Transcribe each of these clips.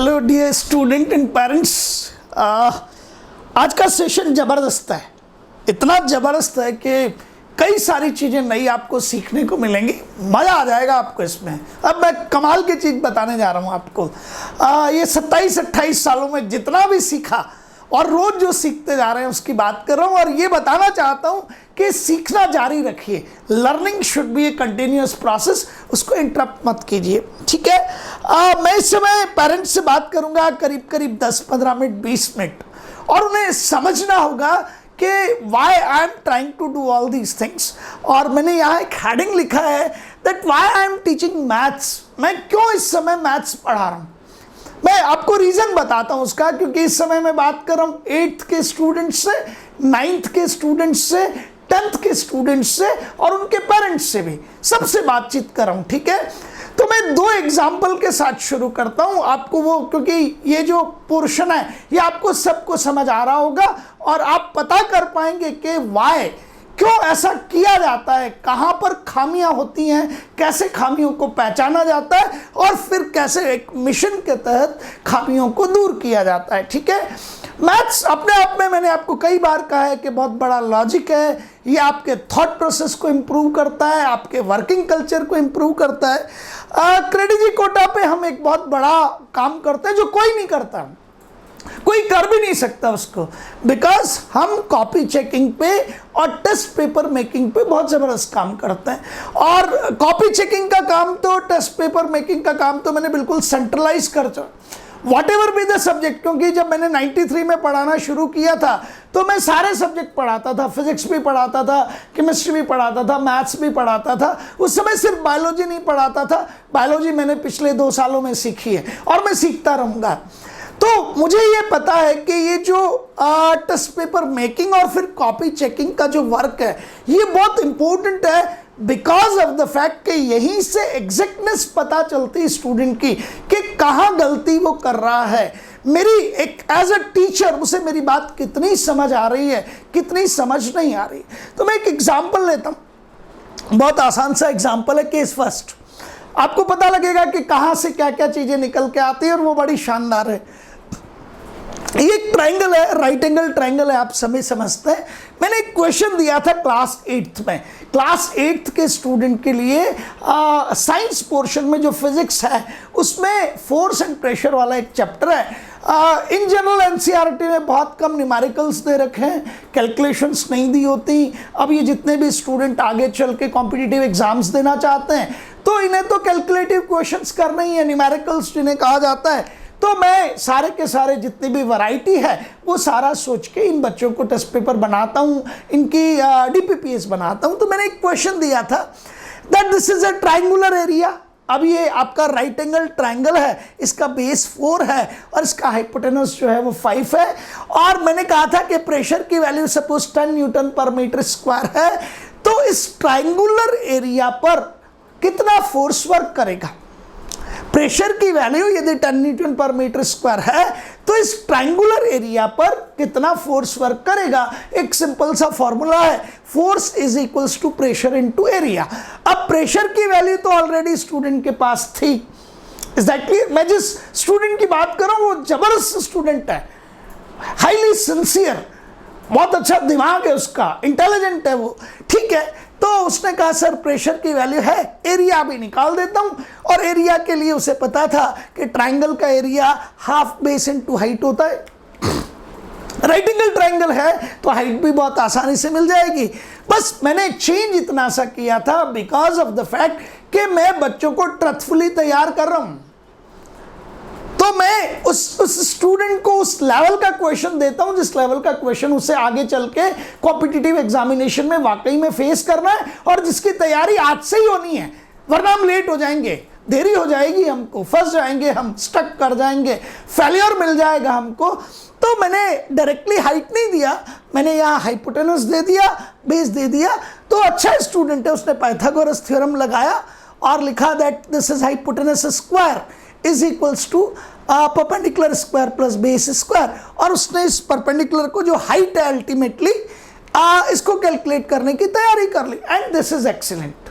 Hello dear student and parents, आज का session ज़बरदस्त है। इतना ज़बरदस्त है कि कई सारी चीज़ें नई आपको सीखने को मिलेंगी, मज़ा आ जाएगा आपको इसमें। अब मैं कमाल की चीज़ बताने जा रहा हूँ आपको। ये 27-28 सालों में जितना भी सीखा और रोज़ जो सीखते जा रहे हैं उसकी बात कर रहा हूँ, और ये बताना चाहता हूँ कि सीखना जारी रखिए। Learning should be A continuous process, उसको इंटरप्ट मत कीजिए, ठीक है। मैं इस समय पेरेंट्स से बात करूँगा करीब करीब 10-15 मिनट 20 मिनट, और उन्हें समझना होगा कि why I am trying to do all these things. और मैंने यहाँ एक हेडिंग लिखा है that why I am teaching maths. मैं क्यों इस समय मैथ्स पढ़ा रहा हूँ, मैं आपको रीज़न बताता हूँ उसका। क्योंकि इस समय मैं बात कर रहा हूँ 8th के स्टूडेंट्स से, 9th के स्टूडेंट्स से, 10th के स्टूडेंट्स से और उनके पेरेंट्स से भी, सबसे बातचीत कर रहा हूँ, ठीक है। तो मैं 2 एग्जाम्पल के साथ शुरू करता हूँ आपको वो, क्योंकि ये जो पोर्शन है ये आपको सबको समझ आ रहा होगा और आप पता कर पाएंगे कि वाई, क्यों ऐसा किया जाता है, कहाँ पर खामियां होती हैं, कैसे खामियों को पहचाना जाता है और फिर कैसे एक मिशन के तहत खामियों को दूर किया जाता है, ठीक है। मैथ्स अपने आप में, मैंने आपको कई बार कहा है कि बहुत बड़ा लॉजिक है। ये आपके थॉट प्रोसेस को इम्प्रूव करता है, आपके वर्किंग कल्चर को इम्प्रूव करता है। क्रेडिट जी कोटा पे हम एक बहुत बड़ा काम करते हैं जो कोई नहीं करता, कोई कर भी नहीं सकता उसको, बिकॉज हम कॉपी चेकिंग पे और टेस्ट पेपर मेकिंग पे बहुत ज़बरदस्त काम करते हैं। और कॉपी चेकिंग का काम तो, टेस्ट पेपर मेकिंग का काम तो मैंने बिल्कुल सेंट्रलाइज कर what ever be the subject. क्योंकि जब मैंने 93 में पढ़ाना शुरू किया था तो मैं सारे सब्जेक्ट पढ़ाता था, फिजिक्स भी पढ़ाता था, केमिस्ट्री भी पढ़ाता था, मैथ्स भी पढ़ाता था। उस समय सिर्फ बायोलॉजी नहीं पढ़ाता था, बायोलॉजी मैंने पिछले 2 सालों में सीखी है और मैं सीखता रहूँगा। तो मुझे ये पता है कि ये जो टेस्ट पेपर मेकिंग और फिर कॉपी चेकिंग का जो वर्क है ये बहुत इंपॉर्टेंट है, बिकॉज ऑफ द फैक्ट कि यहीं से एग्जैक्टनेस पता चलती है स्टूडेंट की कि कहाँ गलती वो कर रहा है। मेरी एक एज अ टीचर उसे मेरी बात कितनी समझ आ रही है, कितनी समझ नहीं आ रही। तो मैं एक एग्जाम्पल लेता हूँ, बहुत आसान सा एग्जाम्पल है, केस फर्स्ट। आपको पता लगेगा कि कहाँ से क्या क्या चीज़ें निकल के आती है और वो बड़ी शानदार है। ये एक ट्रायंगल है, राइट एंगल ट्रायंगल है, आप सभी समझते हैं। मैंने एक क्वेश्चन दिया था क्लास 8th में, क्लास 8th के स्टूडेंट के लिए साइंस पोर्शन में जो फिजिक्स है उसमें फोर्स एंड प्रेशर वाला एक चैप्टर है। इन जनरल एनसीईआरटी में बहुत कम न्यूमेरिकल्स दे रखे हैं, कैलकुलेशंस नहीं दी होती। अब ये जितने भी स्टूडेंट आगे चल के कॉम्पिटिटिव एग्जाम्स देना चाहते हैं तो इन्हें तो कैलकुलेटिव क्वेश्चंस करना ही है, न्यूमेरिकल्स जिन्हें कहा जाता है। तो मैं सारे के सारे जितनी भी वैरायटी है वो सारा सोच के इन बच्चों को टेस्ट पेपर बनाता हूँ, इनकी डीपीपीएस बनाता हूँ। तो मैंने एक क्वेश्चन दिया था that this is a triangular area. अब ये आपका राइट एंगल ट्रायंगल है, इसका बेस 4 है और इसका हाइपोटेनस जो है वो 5 है। और मैंने कहा था कि प्रेशर की वैल्यू सपोज 10 न्यूटन पर मीटर स्क्वायर है, तो इस ट्रायंगुलर एरिया पर कितना फोर्स वर्क करेगा। प्रेशर की वैल्यू यदि 10 न्यूटन पर मीटर स्क्वायर है तो इस ट्रायंगुलर एरिया पर कितना फोर्स वर्क करेगा। एक सिंपल सा फॉर्मूला है, force is equals to pressure into area. अब प्रेशर की वैल्यू तो ऑलरेडी स्टूडेंट के पास थी। एग्जैक्टली मैं जिस स्टूडेंट की बात कर रहा हूँ वो जबरदस्त स्टूडेंट है, हाईली सिंसियर, बहुत अच्छा दिमाग है उसका, इंटेलिजेंट है वो, ठीक है। तो उसने कहा सर प्रेशर की वैल्यू है, एरिया भी निकाल देता हूं। और एरिया के लिए उसे पता था कि ट्रायंगल का area half base into height होता है। राइट एंगल ट्रायंगल है तो हाइट भी बहुत आसानी से मिल जाएगी। बस मैंने चेंज इतना सा किया था बिकॉज ऑफ द फैक्ट कि मैं बच्चों को ट्रथफुली तैयार कर रहा हूं। तो मैं उस स्टूडेंट को उस लेवल का क्वेश्चन देता हूं जिस लेवल का क्वेश्चन उसे आगे चल के कॉम्पिटिटिव एग्जामिनेशन में वाकई में फेस करना है और जिसकी तैयारी आज से ही होनी है, वरना हम लेट हो जाएंगे, देरी हो जाएगी, हमको फंस जाएंगे, हम स्टक कर जाएंगे, फेलियर मिल जाएगा हमको। तो मैंने डायरेक्टली हाइट नहीं दिया, मैंने यहाँ हाइपोटेनस दे दिया, बेस दे दिया। तो अच्छा स्टूडेंट है, उसने पाइथागोरस थ्योरम लगाया और लिखा that this is hypotenuse square is equals to perpendicular square plus base square. और उसने इस परपेंडिकुलर को जो हाइट है अल्टीमेटली इसको कैलकुलेट करने की तैयारी कर ली, एंड दिस इज एक्सीलेंट।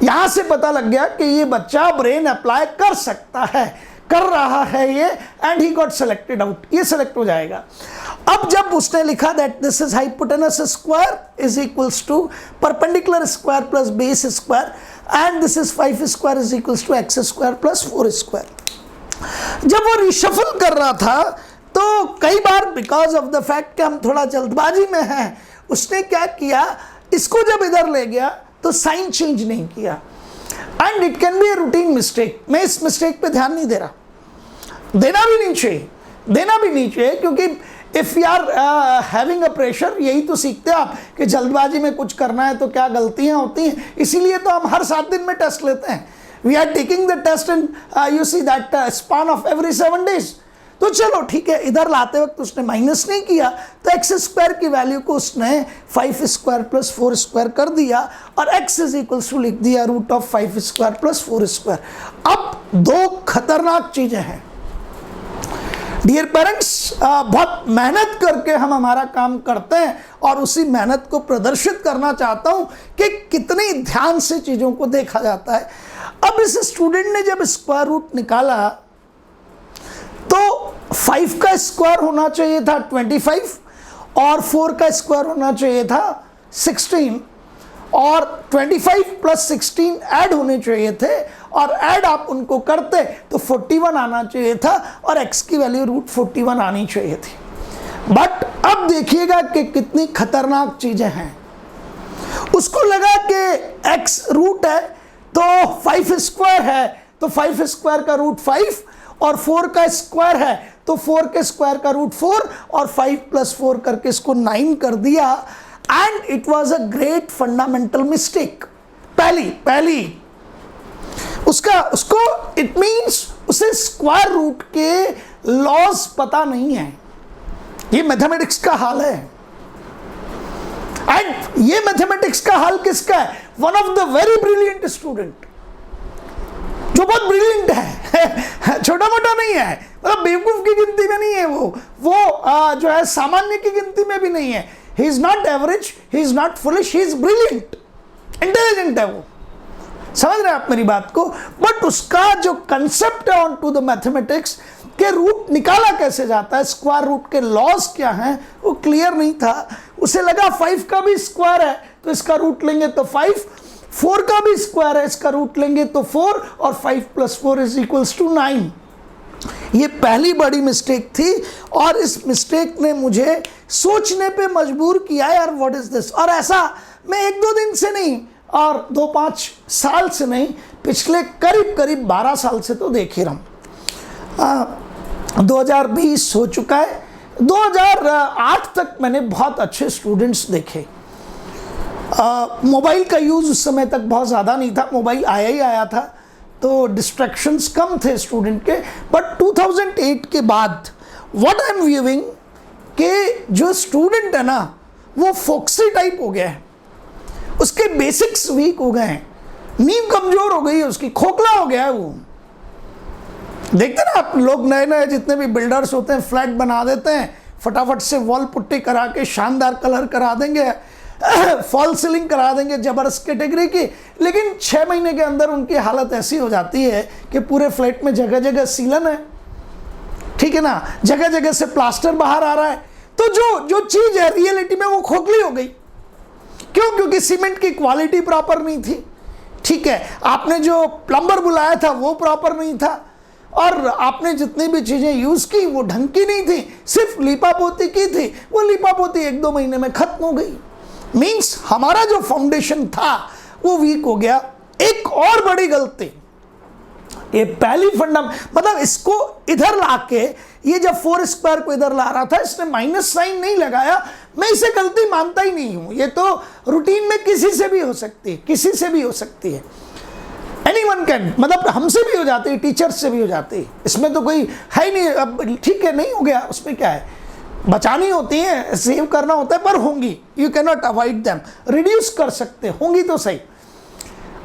यहां से पता लग गया कि ये बच्चा ब्रेन अप्लाई कर सकता है। कर रहा है ये, and he got selected out, ये सेलेक्ट हो जाएगा। अब जब उसने लिखा that this is hypotenuse square is equals to perpendicular square plus base square and this is 5 square is equals to X square plus 4 square, जब वो रिशफल कर रहा था तो कई बार बिकॉज ऑफ द फैक्ट कि हम थोड़ा जल्दबाजी में हैं, उसने क्या किया, इसको जब इधर ले गया तो साइन चेंज नहीं किया, and it can be a routine mistake. मैं इस मिस्टेक पे ध्यान नहीं दे रहा, देना भी नहीं चाहिए, क्योंकि if you are having a pressure, यही तो सीखते हैं आप कि जल्दबाजी में कुछ करना है तो क्या गलतियां होती हैं, इसीलिए तो हम हर 7 दिन में टेस्ट लेते हैं। We are taking the test in you see that span of every 7 days। तो चलो ठीक है, इधर लाते वक्त उसने माइनस नहीं किया तो एक्स स्क्वायर की वैल्यू को उसने 5 स्क्वायर प्लस 4 स्क्वायर कर दिया और एक्स इज इक्वल्स टू लिख दिया root of 5 square plus 4 square. अब 2 खतरनाक चीजें हैं डियर पेरेंट्स, बहुत मेहनत करके हम हमारा काम करते हैं और उसी मेहनत को प्रदर्शित करना चाहता हूं कि कितनी ध्यान से चीजों को देखा जाता है। अब इस स्टूडेंट ने जब स्क्वायर रूट निकाला तो 5 का स्क्वायर होना चाहिए था 25 और 4 का स्क्वायर होना चाहिए था 16 और 25 प्लस 16 ऐड होने चाहिए थे और ऐड आप उनको करते तो 41 आना चाहिए था और x की वैल्यू रूट 41 आनी चाहिए थी। बट अब देखिएगा कि कितनी खतरनाक चीजें हैं। उसको लगा कि x रूट है तो 5 स्क्वायर है तो 5 स्क्वायर का रूट 5 और 4 का स्क्वायर है तो 4 के स्क्वायर का रूट 4 और 5 प्लस 4 करके इसको 9 कर दिया, and it was a great fundamental mistake. पहली उसको इट मींस उसे स्क्वायर रूट के लॉज पता नहीं है। ये मैथमेटिक्स का हाल है, एंड ये मैथमेटिक्स का हाल किसका है? One of the very brilliant student, जो बहुत ब्रिलियंट है, छोटा मोटा नहीं है, मतलब बेवकूफ की गिनती में नहीं है, वो जो है सामान्य की गिनती में भी नहीं है। He is not average, he is not foolish, he is brilliant, intelligent है वो, समझ रहे हैं आप मेरी बात को। बट उसका जो कंसेप्ट है ऑन टू द मैथमेटिक्स के रूट निकाला कैसे जाता है, स्क्वायर रूट के लॉज क्या हैं, वो क्लियर नहीं था। उसे लगा 5 का भी स्क्वायर है तो इसका रूट लेंगे तो 5, 4 का भी स्क्वायर है इसका रूट लेंगे तो 4 और 5 प्लस 4 इज इक्वल्स टू 9। ये पहली बड़ी मिस्टेक थी और इस मिस्टेक ने मुझे सोचने पे मजबूर किया यार व्हाट इज दिस। और ऐसा मैं 1-2 दिन से नहीं और 2-5 साल से नहीं, पिछले करीब 12 साल से तो देख ही रहा हूँ। 2020 हो चुका है, 2008 तक मैंने बहुत अच्छे स्टूडेंट्स देखे। मोबाइल का यूज़ उस समय तक बहुत ज़्यादा नहीं था, मोबाइल आया ही आया था तो डिस्ट्रैक्शंस कम थे स्टूडेंट के। बट 2008 के बाद व्हाट आई एम व्यूइंग कि जो स्टूडेंट है ना वो फोक्सी टाइप हो गया है, उसके बेसिक्स वीक हो गए हैं, नींव कमजोर हो गई है उसकी, खोखला हो गया है वो। देखते ना आप लोग नए जितने भी बिल्डर्स होते हैं फ्लैट बना देते हैं, फटाफट से वॉल पुट्टी करा के शानदार कलर करा देंगे, फॉल सीलिंग करा देंगे जबरदस्त कैटेगरी की, लेकिन 6 महीने के अंदर उनकी हालत ऐसी हो जाती है कि पूरे फ्लैट में जगह जगह सीलन है, ठीक है ना, जगह जगह से प्लास्टर बाहर आ रहा है। तो जो चीज है रियलिटी में वो खोखली हो गई। क्यों? क्योंकि सीमेंट की क्वालिटी प्रॉपर नहीं थी, ठीक है, आपने जो प्लम्बर बुलाया था वो प्रॉपर नहीं था और आपने जितनी भी चीजें यूज की वो ढंग की नहीं थी, सिर्फ लीपा पोती की थी, वो लीपा पोती 1-2 महीने में खत्म हो गई। मींस हमारा जो फाउंडेशन था वो वीक हो गया। एक और बड़ी गलती, ये पहली मतलब इसको इधर लाके, ये जब 4 स्क्वायर को इधर ला रहा था इसने माइनस साइन नहीं लगाया, मैं इसे गलती मानता ही नहीं हूं। ये तो रूटीन में किसी से भी हो सकती है, किसी से भी हो सकती है, एनीवन कैन, मतलब हमसे भी हो जाती है, टीचर्स से भी हो जाती है, इसमें तो कोई है ही नहीं। अब ठीक है, नहीं हो गया उसमें क्या है, बचानी होती है, सेव करना होता है, पर होंगी, you can not avoid them, reduce कर सकते होंगी तो सही।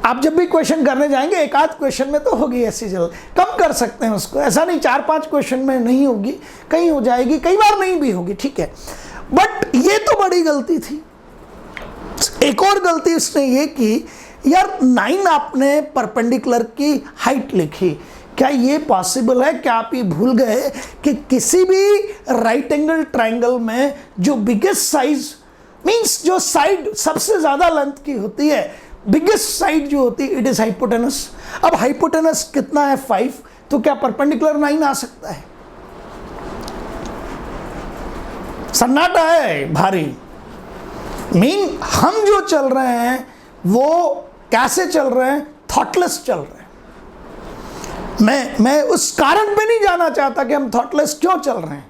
आप जब भी क्वेश्चन करने जाएंगे 1-8 क्वेश्चन में तो होगी ऐसी जल्द, कम कर सकते हैं उसको, ऐसा नहीं 4-5 क्वेश्चन में नहीं होगी, कहीं हो जाएगी, कई बार नहीं भी होगी, ठीक है। बट ये तो बड़ी गलती थी। एक और गलती उसने ये की, यार 9 आपने परपेंडिकुलर की हाइट लिखी, क्या ये पॉसिबल है? क्या आप ये भूल गए कि किसी भी राइट एंगल ट्रायंगल में जो बिगेस्ट साइज मींस जो साइड सबसे ज्यादा लेंथ की होती है, बिगेस्ट साइड जो होती है, इट इज हाइपोटेनस। अब हाइपोटेनस कितना है? 5। तो क्या परपेंडिकुलर 9 आ सकता है? सन्नाटा है भारी। हम जो चल रहे हैं वो कैसे चल रहे हैं? थॉटलेस चल रहे हैं। मैं उस कारण पे नहीं जाना चाहता कि हम थॉटलेस क्यों चल रहे हैं।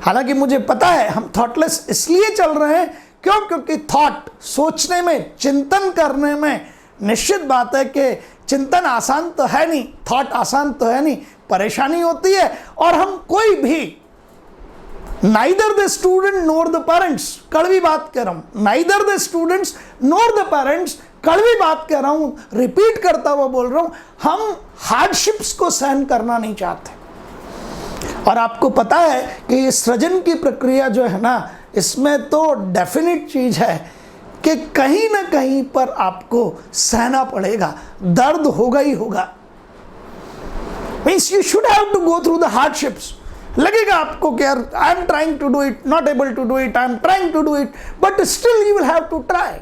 हालांकि मुझे पता है हम थॉटलेस इसलिए चल रहे हैं क्योंकि थॉट, सोचने में, चिंतन करने में निश्चित बात है कि चिंतन आसान तो है नहीं, थॉट आसान तो है नहीं, परेशानी होती है। और हम कोई भी Neither the student nor the parents, कड़वी बात कर रहा हूं, neither the students nor the parents, कड़वी बात कर रहा हूं, रिपीट करता हुआ बोल रहा हूं, हम हार्डशिप्स को सहन करना नहीं चाहते। और आपको पता है कि ये सृजन की प्रक्रिया जो है ना, इसमें तो डेफिनेट चीज है कि कहीं ना कहीं पर आपको सहना पड़ेगा, दर्द होगा ही होगा। Means you should have to go through the hardships. लगेगा आपको कि यार I am trying to do it, not able to do it, I am trying to do it, but still you will have to try,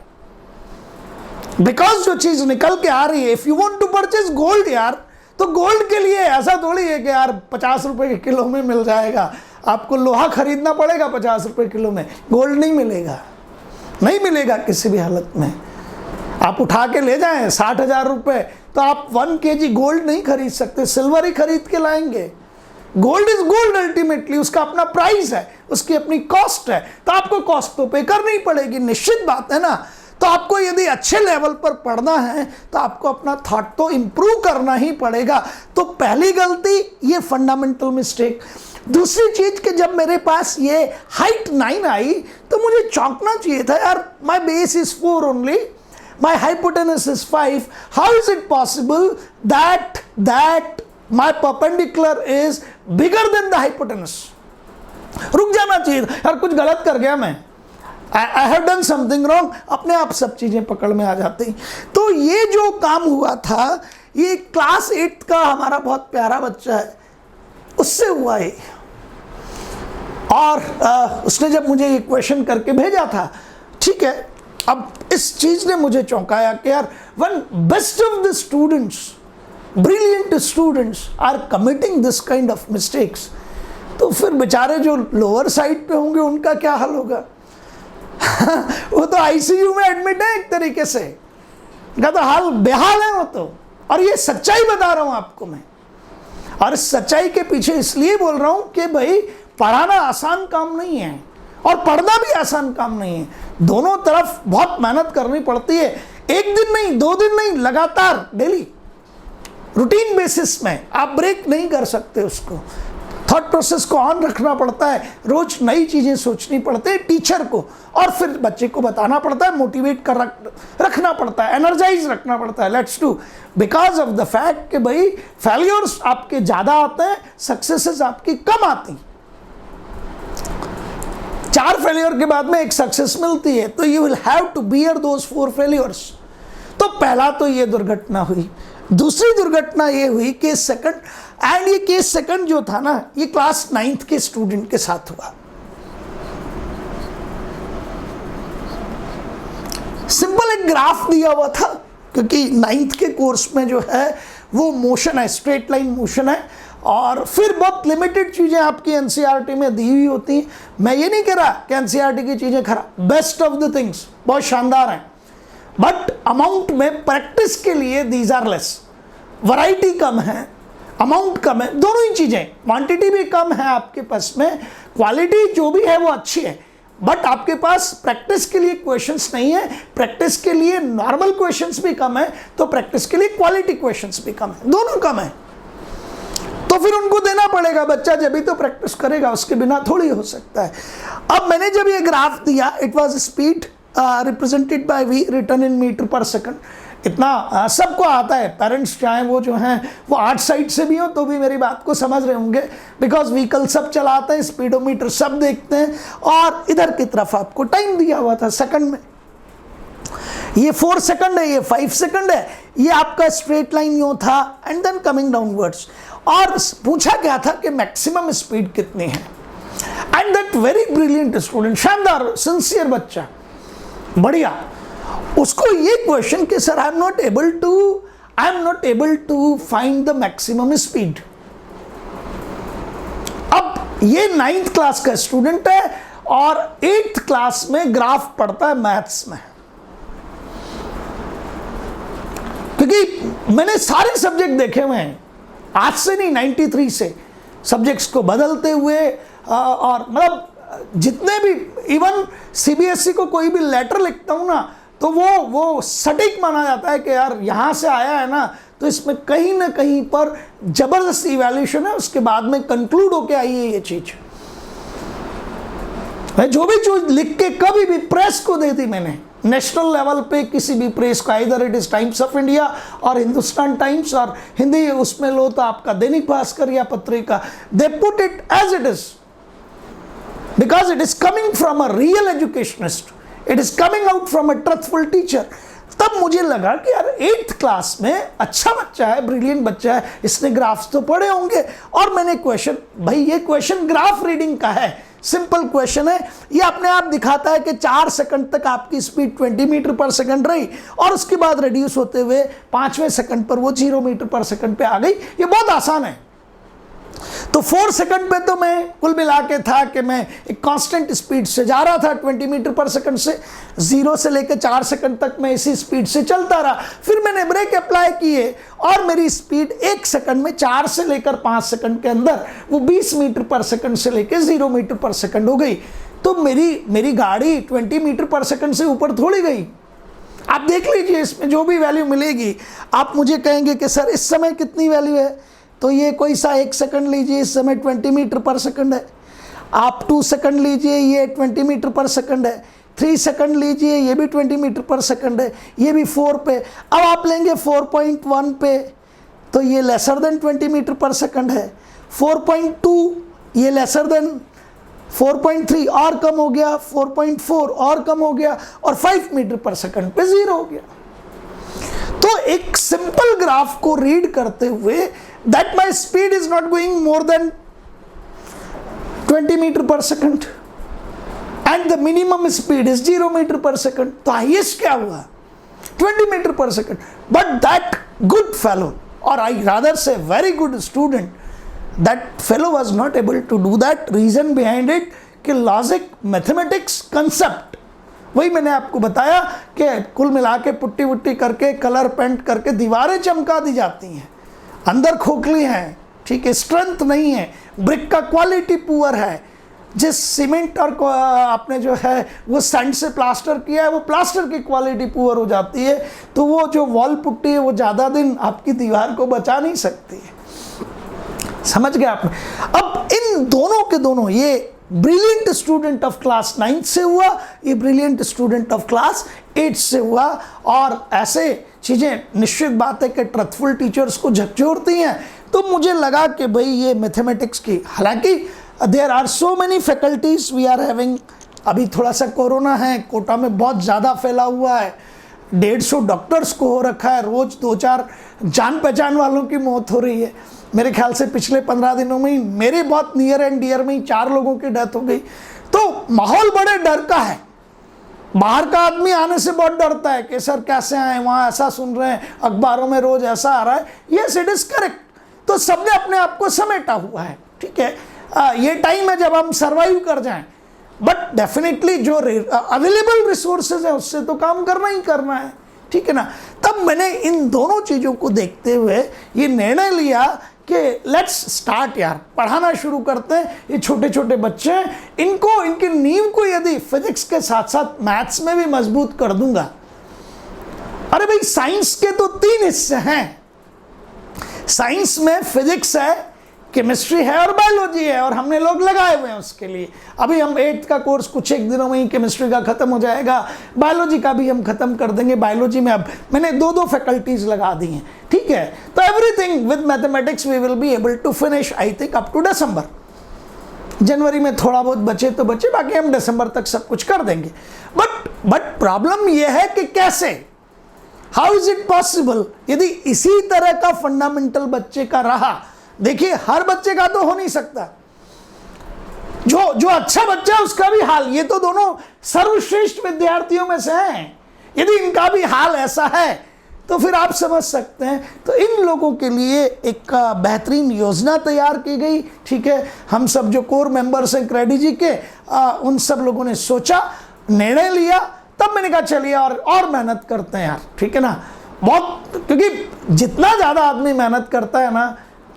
because जो चीज निकल के आ रही है। If you want to purchase gold यार, तो gold के लिए ऐसा थोड़ी है कि यार 50 रुपए के किलो में मिल जाएगा। आपको लोहा खरीदना पड़ेगा 50 रुपए किलो में, गोल्ड नहीं मिलेगा, नहीं मिलेगा किसी भी हालत में। आप उठा के ले जाएं 60,000 रुपए, तो आप 1 kg गोल्ड नहीं खरीद सकते, सिल्वर ही खरीद के लाएंगे। गोल्ड इज गोल्ड अल्टीमेटली, उसका अपना प्राइस है, उसकी अपनी कॉस्ट है, तो आपको कॉस्ट तो पे करनी पड़ेगी, निश्चित बात है ना। तो आपको यदि अच्छे लेवल पर पढ़ना है तो आपको अपना थॉट तो इंप्रूव करना ही पड़ेगा। तो पहली गलती ये फंडामेंटल मिस्टेक। दूसरी चीज कि जब मेरे पास ये हाइट 9 आई तो मुझे चौंकना चाहिए था, यार my base is 4 only, my hypotenuse is 5, how is it possible that my perpendicular is bigger than the hypotenuse? रुक जाना चाहिए यार, कुछ गलत कर गया मैं, I have done something wrong, अपने आप सब चीजें पकड़ में आ जाती। तो ये जो काम हुआ था, ये क्लास 8 का हमारा बहुत प्यारा बच्चा है, उससे हुआ है। और उसने जब मुझे ये क्वेश्चन करके भेजा था, ठीक है, अब इस चीज ने मुझे चौंकाया कि यार one best of the students, brilliant students are committing this kind of mistakes, तो फिर बेचारे जो लोअर साइड पे होंगे उनका क्या हाल होगा? वो तो आईसीयू में एडमिट है एक तरीके से, उनका तो हाल बेहाल है वो तो। और ये सच्चाई बता रहा हूं आपको मैं, और इस सच्चाई के पीछे इसलिए बोल रहा हूं कि भाई पढ़ाना आसान काम नहीं है और पढ़ना भी आसान काम नहीं है, दोनों तरफ बहुत मेहनत करनी पड़ती है। एक दिन नहीं, 2 दिन नहीं, लगातार डेली रूटीन बेसिस में आप ब्रेक नहीं कर सकते उसको। थॉट प्रोसेस को ऑन रखना पड़ता है, रोज नई चीजें सोचनी पड़ती है टीचर को, और फिर बच्चे को बताना पड़ता है, मोटिवेट कर रखना पड़ता है, एनर्जाइज रखना पड़ता है। Let's do, because of the fact कि भाई फेल्योर्स आपके ज्यादा आते हैं, सक्सेसेस आपकी कम आती। 4 फेल्योर के बाद में एक सक्सेस मिलती है, तो you will have to bear those 4 failures. तो पहला तो ये दुर्घटना हुई। दूसरी दुर्घटना ये हुई कि सेकंड, एंड ये केस सेकंड जो था ना, ये क्लास 9th के स्टूडेंट के साथ हुआ। सिंपल एक ग्राफ दिया हुआ था, क्योंकि 9th के कोर्स में जो है वो मोशन है, स्ट्रेट लाइन मोशन है, और फिर बहुत लिमिटेड चीजें आपकी एनसीईआरटी में दी हुई होती हैं। मैं ये नहीं कह रहा कि एनसीईआरटी की चीजें खराब, बेस्ट ऑफ द थिंग्स बहुत शानदार हैं, बट अमाउंट में प्रैक्टिस के लिए दीज आर लेस। वैरायटी कम है, अमाउंट कम है, दोनों ही चीजें, क्वांटिटी भी कम है आपके पास में, क्वालिटी जो भी है वो अच्छी है, बट आपके पास प्रैक्टिस के लिए क्वेश्चंस नहीं है। प्रैक्टिस के लिए नॉर्मल क्वेश्चंस भी कम है, तो प्रैक्टिस के लिए क्वालिटी क्वेश्चंस भी कम है, दोनों कम है। तो फिर उनको देना पड़ेगा, बच्चा जब भी तो प्रैक्टिस करेगा, उसके बिना थोड़ी हो सकता है। अब मैंने जब ये ग्राफ दिया, it was speed represented by v written in metre per second. इतना सबको आता है, पेरेंट्स चाहे वो जो हैं वो 8 साइड से भी हो तो भी मेरी बात को समझ रहे होंगे, बिकॉज व्हीकल सब चलाते हैं, स्पीडोमीटर सब देखते हैं, और इधर की तरफ आपको टाइम दिया हुआ था सेकंड में। ये 4 सेकंड है, ये 5 सेकंड है, ये आपका स्ट्रेट लाइन यूं था एंड देन कमिंग डाउनवर्ड्स। और पूछा गया था कि मैक्सिमम स्पीड कितनी है। And that very brilliant student, शानदार सिंसियर बच्चा, बढ़िया, उसको ये क्वेश्चन कि sir I am not able to find the maximum speed. अब ये 9th क्लास का स्टूडेंट है और 8th क्लास में ग्राफ पढ़ता है मैथ्स में, क्योंकि मैंने सारे सब्जेक्ट देखे हुए हैं, आज से नहीं 93 से सब्जेक्ट्स को बदलते हुए, और मतलब जितने भी, इवन सीबीएसई को कोई भी लेटर लिखता हूं ना तो वो सटीक माना जाता है कि यार यहां से आया है ना, तो इसमें कहीं ना कहीं पर जबरदस्त इवैल्यूएशन है, उसके बाद में कंक्लूड होके आई है ये चीज। मैं जो भी चीज लिख के कभी भी प्रेस को दे दी मैंने, नेशनल लेवल पे किसी भी प्रेस का, इधर it is times of India और हिंदुस्तान टाइम्स, और हिंदी उसमें लो तो आपका दैनिक भास्कर या Patrika, they put it as it is because it is coming from a real educationist, it is coming out from a truthful teacher. तब मुझे लगा कि यार 8th क्लास में अच्छा बच्चा है, ब्रिलियंट बच्चा है, इसने ग्राफ्स तो पढ़े होंगे। और मैंने क्वेश्चन, भाई ये क्वेश्चन ग्राफ रीडिंग का है, सिंपल क्वेश्चन है, ये अपने आप दिखाता है कि 4 सेकंड तक आपकी स्पीड 20 मीटर पर सेकंड रही और उसके बाद रिड्यूस होते हुए 5वें सेकंड पर वो 0 मीटर पर सेकंड पे आ गई। ये बहुत आसान है। तो 4 सेकंड पे तो मैं कुल मिला के था कि मैं एक कांस्टेंट स्पीड से जा रहा था 20 मीटर पर सेकंड से, 0 से लेकर 4 सेकंड तक मैं इसी स्पीड से चलता रहा। फिर मैंने ब्रेक अप्लाई किए और मेरी स्पीड 1 सेकंड में 4 से लेकर 5 सेकंड के अंदर वो 20 मीटर पर सेकंड से लेकर 0 मीटर पर सेकंड हो गई। तो मेरी गाड़ी 20 मीटर पर सेकंड से ऊपर थोड़ी गई। आप देख लीजिए, इसमें जो भी वैल्यू मिलेगी आप मुझे कहेंगे कि सर इस समय कितनी वैल्यू है, तो ये कोई सा 1 सेकंड लीजिए, इस समय 20 मीटर पर सेकंड है। आप 2 सेकंड लीजिए, ये 20 मीटर पर सेकंड है। 3 सेकंड लीजिए, ये भी 20 मीटर पर सेकंड है। ये भी 4 पे। अब आप लेंगे 4.1 पे, तो ये lesser than 20 metre per second है। 4.2 ये लेसर देन 4.3 और कम हो गया, 4.4 और कम हो गया, और 5 मीटर पर सेकंड पे 0 हो गया। तो एक सिंपल ग्राफ को रीड करते हुए that my speed is not going more than 20 meter per second and the minimum speed is 0 meter per second, तो highest क्या हुआ 20 meter per second, but that good fellow, or I rather say very good student, that fellow was not able to do that. Reason behind it कि logic, mathematics, concept, वही मैंने आपको बताया कि कुल मिला के पुट्टी वुट्टी करके कलर पेंट करके दीवारें चमका दी जाती हैं, अंदर खोखली है, ठीक है, स्ट्रेंथ नहीं है, ब्रिक का क्वालिटी पुअर है, जिस सीमेंट और आपने जो है वो सैंड से प्लास्टर किया है वो प्लास्टर की क्वालिटी पुअर हो जाती है, तो वो जो वॉल पुट्टी है वो ज़्यादा दिन आपकी दीवार को बचा नहीं सकती है। समझ गए आपने? अब इन दोनों के दोनों, ये ब्रिलियंट स्टूडेंट ऑफ क्लास 9 से हुआ, ये ब्रिलियंट स्टूडेंट ऑफ क्लास 8 से हुआ, और ऐसे चीज़ें निश्चित बात है कि ट्रथफुल टीचर्स को झकझोरती हैं। तो मुझे लगा कि भाई ये मैथमेटिक्स की, हालांकि there are so many faculties we are having, अभी थोड़ा सा कोरोना है, कोटा में बहुत ज़्यादा फैला हुआ है, 150 डॉक्टर्स को हो रखा है, रोज़ 2-4 जान पहचान वालों की मौत हो रही है। मेरे ख्याल से पिछले 15 दिनों में ही मेरे बहुत नियर एंड डियर में ही 4 लोगों की डेथ हो गई। तो माहौल बड़े डर का है, बाहर का आदमी आने से बहुत डरता है कि सर कैसे आए, वहाँ ऐसा सुन रहे हैं, अखबारों में रोज ऐसा आ रहा है। Yes, it is correct. तो सबने अपने आप को समेटा हुआ है, ठीक है। ये टाइम है जब हम सर्वाइव कर जाएं, बट डेफिनेटली जो अवेलेबल रिसोर्सेज है उससे तो काम करना ही करना है, ठीक है ना। तब मैंने इन दोनों चीज़ों को देखते हुए ये निर्णय लिया कि लेट्स स्टार्ट यार, पढ़ाना शुरू करते हैं। ये छोटे छोटे बच्चे हैं, इनको, इनकी नींव को यदि फिजिक्स के साथ साथ मैथ्स में भी मजबूत कर दूंगा। अरे भाई, साइंस के तो 3 हिस्से हैं। साइंस में फिजिक्स है, केमिस्ट्री है और बायोलॉजी है, और हमने लोग लगाए हुए हैं उसके लिए। अभी हम 8th का कोर्स कुछ एक दिनों में ही केमिस्ट्री का खत्म हो जाएगा, बायोलॉजी का भी हम खत्म कर देंगे। बायोलॉजी में अब मैंने 2 फैकल्टीज लगा दी हैं, ठीक है। तो everything with mathematics we will be able to finish, I think up to December. जनवरी में थोड़ा बहुत बचे तो बचे, बाकी हम दिसंबर तक सब कुछ कर देंगे। बट बट प्रॉब्लम यह है कि कैसे, हाउ इज इट पॉसिबल, यदि इसी तरह का फंडामेंटल बच्चे का रहा, देखिए हर बच्चे का तो हो नहीं सकता, जो अच्छा बच्चा है उसका भी हाल, ये तो दोनों सर्वश्रेष्ठ विद्यार्थियों में से हैं, यदि इनका भी हाल ऐसा है तो फिर आप समझ सकते हैं। तो इन लोगों के लिए एक बेहतरीन योजना तैयार की गई, ठीक है। हम सब जो कोर मेंबर्स हैं क्रेडिजी के, उन सब लोगों ने सोचा, निर्णय लिया, तब मैंने कहा चलिए और मेहनत करते हैं यार, ठीक है ना। बहुत, क्योंकि जितना ज़्यादा आदमी मेहनत करता है ना,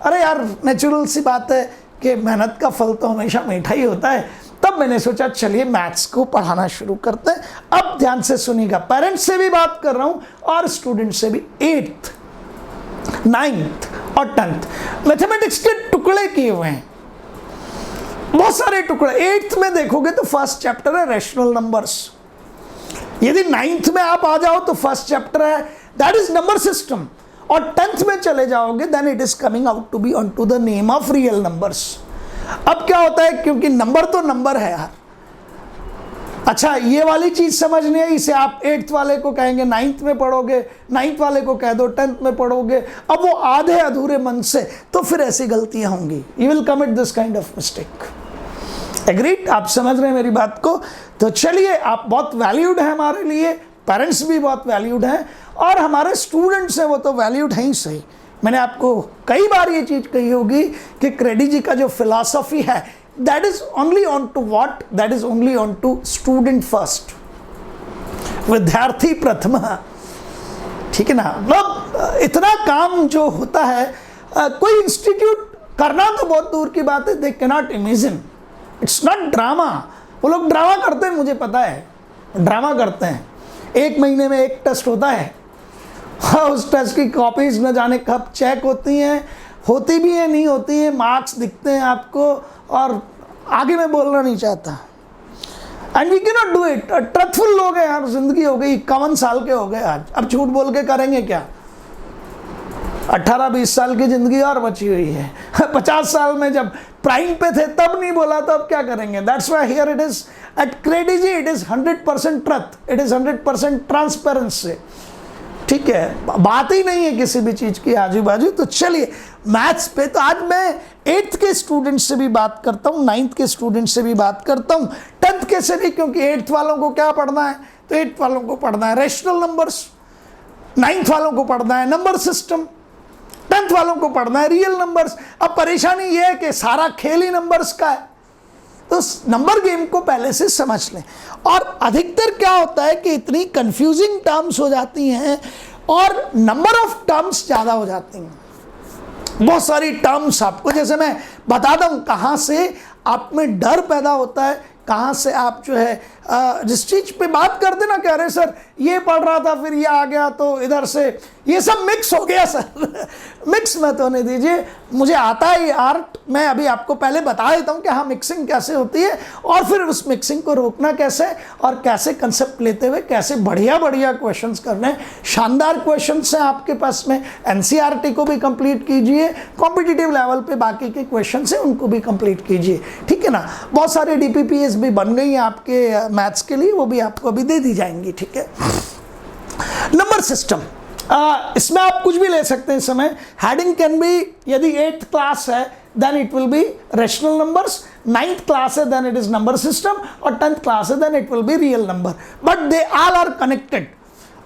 अरे यार नेचुरल सी बात है कि मेहनत का फल तो हमेशा मीठा ही होता है। तब मैंने सोचा चलिए मैथ्स को पढ़ाना शुरू करते हैं। अब ध्यान से सुनिएगा, पेरेंट्स से भी बात कर रहा हूं और स्टूडेंट से भी। 8th, 9th और 10th मैथमेटिक्स के टुकड़े किए हुए हैं, बहुत सारे टुकड़े। 8th में देखोगे तो फर्स्ट चैप्टर है रैशनल नंबर्स, यदि 9th में आप आ जाओ तो फर्स्ट चैप्टर है दैट इज नंबर सिस्टम, और 10th में चले जाओगे then it is coming out to be on to the name of real numbers. अब क्या होता है, क्योंकि नंबर तो नंबर है यार, अच्छा ये वाली चीज समझनी है, इसे आप 8th वाले को कहेंगे 9th में पढ़ोगे, 9th वाले को कह दो 10th में पढ़ोगे, अब वो आधे अधूरे मन से, तो फिर ऐसी गलतियां होंगी, you will commit this kind of mistake. Agreed, आप समझ रहे हैं मेरी बात को। तो चलिए, आप बहुत वैल्यूड हैं हमारे लिए, पेरेंट्स भी बहुत वैल्यूड हैं, और हमारे स्टूडेंट्स हैं वो तो वैल्यूड हैं ही सही। मैंने आपको कई बार ये चीज़ कही होगी कि क्रेडिजी का जो फिलॉसफी है that is only on to what, that is only on to student first, विद्यार्थी प्रथम, ठीक है ना। मतलब इतना काम जो होता है, कोई इंस्टीट्यूट करना तो बहुत दूर की बात है, they can not imagine, it's not drama. वो लोग ड्रामा करते हैं, मुझे पता है, ड्रामा करते हैं। 1 महीने में एक टेस्ट होता है, हाँ, उस टेस्ट की कॉपीज न जाने कब चेक होती हैं, होती भी है नहीं होती हैं, मार्क्स दिखते हैं आपको, और आगे मैं बोलना नहीं चाहता। And we can not do it. Truthful लोग हैं यार, जिंदगी हो गई 51 साल के हो गए आज, अब झूठ बोल के करेंगे क्या। 18-20 साल की जिंदगी और बची हुई है। 50 साल में जब प्राइम पे थे तब नहीं बोला, तो अब क्या करेंगे। That's why here it is at Credigy, it is 100% truth, it is 100% transparency, ठीक है। बात ही नहीं है किसी भी चीज की आजू बाजू। तो चलिए मैथ्स पे, तो आज मैं 8th के स्टूडेंट से भी बात करता हूँ, 9th के स्टूडेंट से भी बात करता हूँ, 10th के से भी, क्योंकि 8th वालों को क्या पढ़ना है, तो 8th वालों को पढ़ना है रैशनल नंबर्स, 9th वालों को पढ़ना है नंबर सिस्टम, 10th वालों को पढ़ना है रियल नंबर्स। अब परेशानी यह है कि सारा खेल ही नंबर्स का है, तो नंबर गेम को पहले से समझ लें। और अधिकतर क्या होता है कि इतनी कंफ्यूजिंग टर्म्स हो जाती हैं और नंबर ऑफ टर्म्स ज़्यादा हो जाती हैं, बहुत सारी टर्म्स आपको, जैसे मैं बताता हूँ कहाँ से आप में डर पैदा होता है, कहाँ से आप जो है जिस चीज़ पे बात करते ना, कह रहे सर ये पढ़ रहा था फिर ये आ गया, तो इधर से ये सब मिक्स हो गया सर। मिक्स मत होने दीजिए, मुझे आता है ये आर्ट, मैं अभी आपको पहले बता देता हूँ कि हाँ मिक्सिंग कैसे होती है, और फिर उस मिक्सिंग को रोकना कैसे, और कैसे कंसेप्ट लेते हुए कैसे बढ़िया बढ़िया क्वेश्चंस करने। शानदार क्वेश्चंस हैं आपके पास में, एनसीईआरटी को भी कंप्लीट कीजिए, कॉम्पिटिटिव लेवल पे बाकी के क्वेश्चंस हैं उनको भी कंप्लीट कीजिए, ठीक है ना। बहुत सारे डीपीपीएस भी बन गई हैं आपके मैथ्स के लिए, वो भी आपको अभी दे दी जाएंगी, ठीक है। नंबर सिस्टम, इसमें आप कुछ भी ले सकते हैं। इस समय हेडिंग कैन बी, यदि 8th क्लास है then it will be rational numbers, 9th class है then it is number system, और 10th क्लास है then it will be real number, but they all are connected.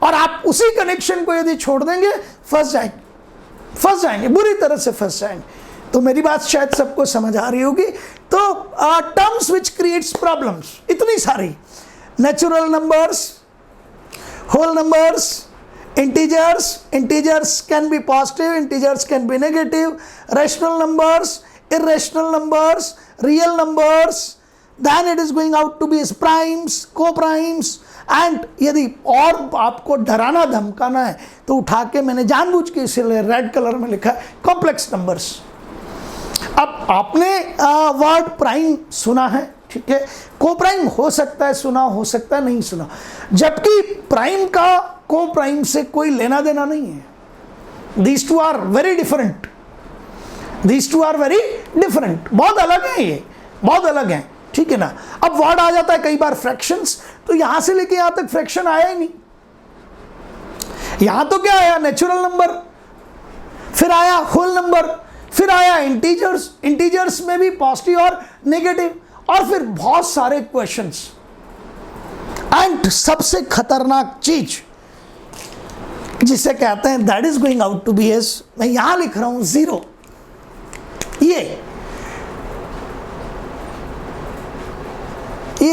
और आप उसी connection को यदि छोड़ देंगे फंस जाएंगे, बुरी तरह से फंस जाएंगे। तो मेरी बात शायद सबको समझ आ रही होगी। तो टर्म्स विच क्रिएट्स प्रॉब्लम्स इतनी सारी, natural numbers, whole numbers, integers can be positive, integers can be negative, rational numbers, irrational numbers, real numbers, then it is going out to be as primes, co-primes, and यदि और आपको डराना धमकाना है तो उठा के मैंने जानबूझ के इसीलिए रेड कलर में लिखा है कॉम्प्लेक्स नंबर्स। अब आपने वर्ड प्राइम सुना है, ठीक है, को प्राइम हो सकता है सुना, हो सकता है नहीं सुना, जबकि प्राइम का को प्राइम से कोई लेना देना नहीं है। These two are very different, these two are very different, बहुत अलग हैं, ये बहुत अलग हैं। ठीक है ना। अब वर्ड आ जाता है कई बार फ्रैक्शंस, तो यहां से लेके यहां तक फ्रैक्शन आया ही नहीं। यहां तो क्या आया, नेचुरल नंबर, फिर आया होल नंबर, फिर आया इंटीजर्स, इंटीजर्स में भी पॉजिटिव और नेगेटिव, और फिर बहुत सारे क्वेश्चंस। एंड सबसे खतरनाक चीज जिसे कहते हैं that is going out to be as, मैं यहां लिख रहा हूं 0। ये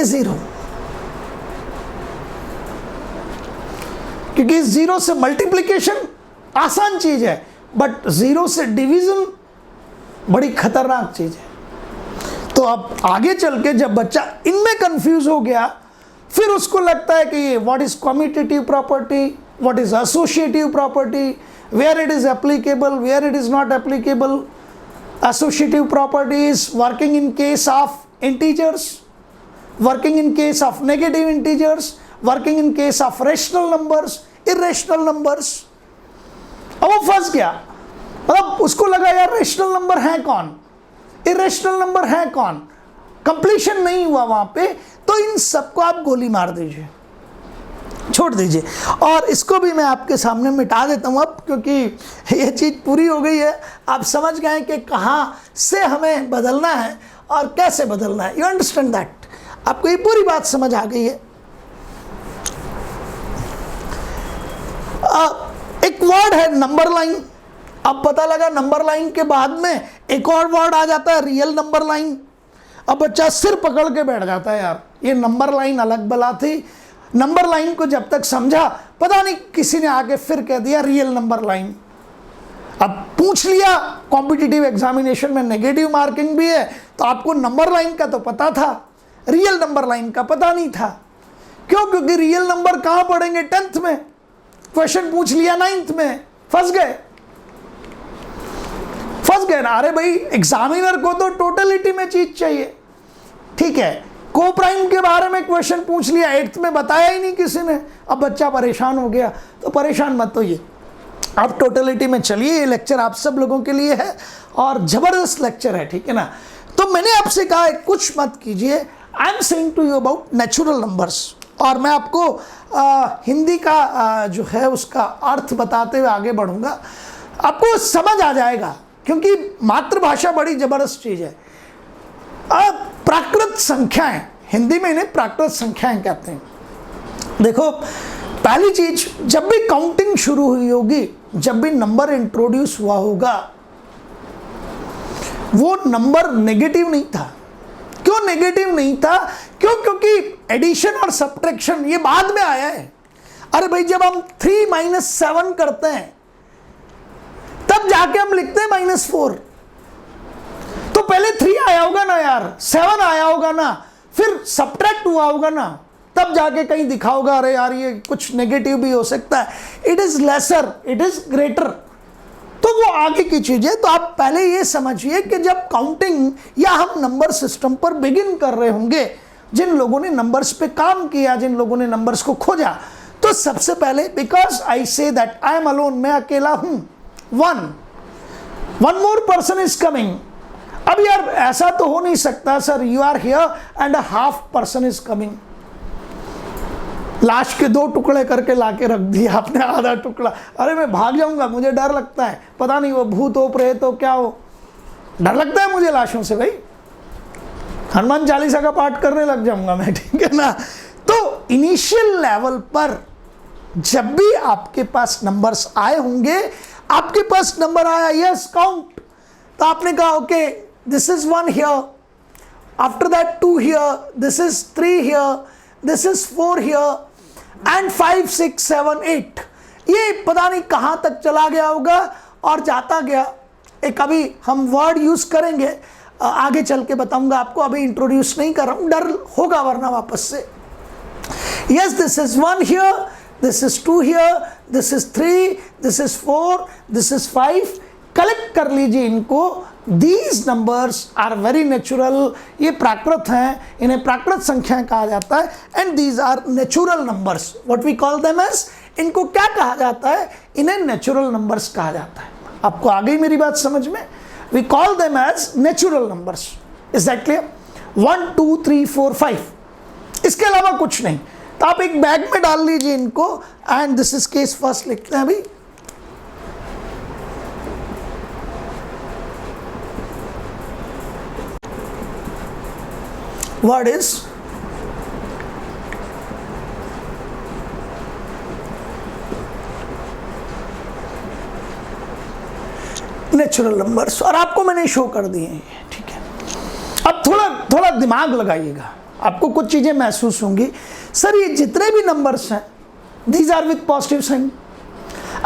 0, क्योंकि 0 से मल्टीप्लिकेशन आसान चीज है, बट 0 से डिवीजन बड़ी खतरनाक चीज है। तो अब आगे चल के जब बच्चा इनमें कंफ्यूज हो गया, फिर उसको लगता है कि what is commutative property, what is associative property, where it is applicable, where it is not applicable. Associative property is working in case of integers, working in case of negative integers, working in case of rational numbers, irrational numbers। अब वो फंस गया, मतलब उसको लगा यार rational number है कौन, इरेशनल नंबर है कौन, कंप्लीशन नहीं हुआ वहां पे। तो इन सबको आप गोली मार दीजिए, छोड़ दीजिए, और इसको भी मैं आपके सामने मिटा देता हूं अब, क्योंकि ये चीज पूरी हो गई है। आप समझ गए कि कहां से हमें बदलना है और कैसे बदलना है। यू अंडरस्टैंड दैट, आपको ये पूरी बात समझ आ गई है। एक वर्ड है नंबर लाइन। अब पता लगा नंबर लाइन के बाद में एक और वर्ड आ जाता है रियल नंबर लाइन। अब बच्चा सिर पकड़ के बैठ जाता है, यार ये नंबर लाइन अलग बला थी, नंबर लाइन को जब तक समझा, पता नहीं किसी ने आके फिर कह दिया रियल नंबर लाइन। अब पूछ लिया कॉम्पिटिटिव एग्जामिनेशन में नेगेटिव मार्किंग भी है, तो आपको नंबर लाइन का तो पता था, रियल नंबर लाइन का पता नहीं था। क्यों? क्योंकि रियल नंबर कहां पढ़ेंगे, 10th में। क्वेश्चन पूछ लिया 9th में, फंस गए ना। अरे भाई एग्जामिनर को तो टोटलिटी में चीज चाहिए, ठीक है। कोप्राइम के बारे में क्वेश्चन पूछ लिया 8th में, बताया ही नहीं किसी ने। अब बच्चा परेशान हो गया, तो परेशान मत होइए, आप टोटलिटी में चलिए। ये लेक्चर आप सब लोगों के लिए है और जबरदस्त लेक्चर है, ठीक है ना। तो मैंने आपसे कहा है कुछ मत कीजिए, I am saying to you about natural numbers, और मैं आपको हिंदी का जो है उसका अर्थ बताते हुए आगे बढ़ूंगा, आपको समझ आ जाएगा, क्योंकि मातृभाषा बड़ी जबरदस्त चीज है। प्राकृत संख्याएं, हिंदी में इन्हें प्राकृत संख्याएं कहते हैं। देखो, पहली चीज, जब भी काउंटिंग शुरू हुई होगी, जब भी नंबर इंट्रोड्यूस हुआ होगा, वो नंबर नेगेटिव नहीं था। क्यों नेगेटिव नहीं था? क्यों? क्योंकि एडिशन और सब्ट्रैक्शन ये बाद में आया है। अरे भाई, जब हम 3 - 7 करते हैं, तब जाके हम लिखते हैं -4। तो पहले 3 आया होगा ना यार, 7 आया होगा ना, फिर सब्ट्रैक्ट हुआ होगा ना, तब जाके कहीं दिखा होगा अरे यार ये कुछ नेगेटिव भी हो सकता है। It is lesser, it is greater, तो वो आगे की चीज है। तो आप पहले ये समझिए कि जब काउंटिंग या हम नंबर सिस्टम पर बिगिन कर रहे होंगे, जिन लोगों ने नंबर्स पे काम किया, जिन लोगों ने नंबर्स को खोजा, तो सबसे पहले, because I say that I am alone, मैं अकेला हूं, one more person is coming. अब यार ऐसा तो हो नहीं सकता sir, you are here and a half person is coming. लाश के 2 टुकड़े करके लाके रख दिया आपने, आधा टुकड़ा। अरे मैं भाग जाऊंगा, मुझे डर लगता है, पता नहीं वो भूत हो प्रेत हो क्या हो, डर लगता है मुझे लाशों से भाई। हनुमान चालीसा का पाठ करने लग जाऊंगा मैं, ठीक है ना। तो इनिशियल लेवल पर जब भी आपके पास नंबर्स आए होंगे, आपके पास नंबर आया यस काउंट, तो आपने कहा okay this is 1 here, after that 2 here, this is 3 here, this is 4 here and 5 6 7 8। ये पता नहीं कहां तक चला गया होगा और जाता गया। एक अभी हम वर्ड यूज करेंगे, आगे चल के बताऊंगा आपको, अभी इंट्रोड्यूस नहीं कर रहा हूं, डर होगा वरना वापस से। Yes, this is 1 here, this is 2 here, this is 3, this is 4, this is 5। Collect कर लीजिए इनको। These numbers are very natural, ये प्राकृत हैं, इन्हें प्राकृत संख्या कहा जाता है। And these are natural numbers, what we call them as, इनको क्या कहा जाता है? इन्हें natural numbers कहा जाता है। आपको आ गई मेरी बात समझ में? We call them as natural numbers, is that clear? 1 2 3 4 5, इसके अलावा कुछ नहीं। तो आप एक बैग में डाल लीजिए इनको, and this is case first लिखते हैं अभी। वर्ड इज नेचुरल नंबर्स, और आपको मैंने शो कर दिए हैं, ठीक है। अब थोड़ा दिमाग लगाइएगा, आपको कुछ चीजें महसूस होंगी। सर ये जितने भी नंबर्स हैं, these are with positive sign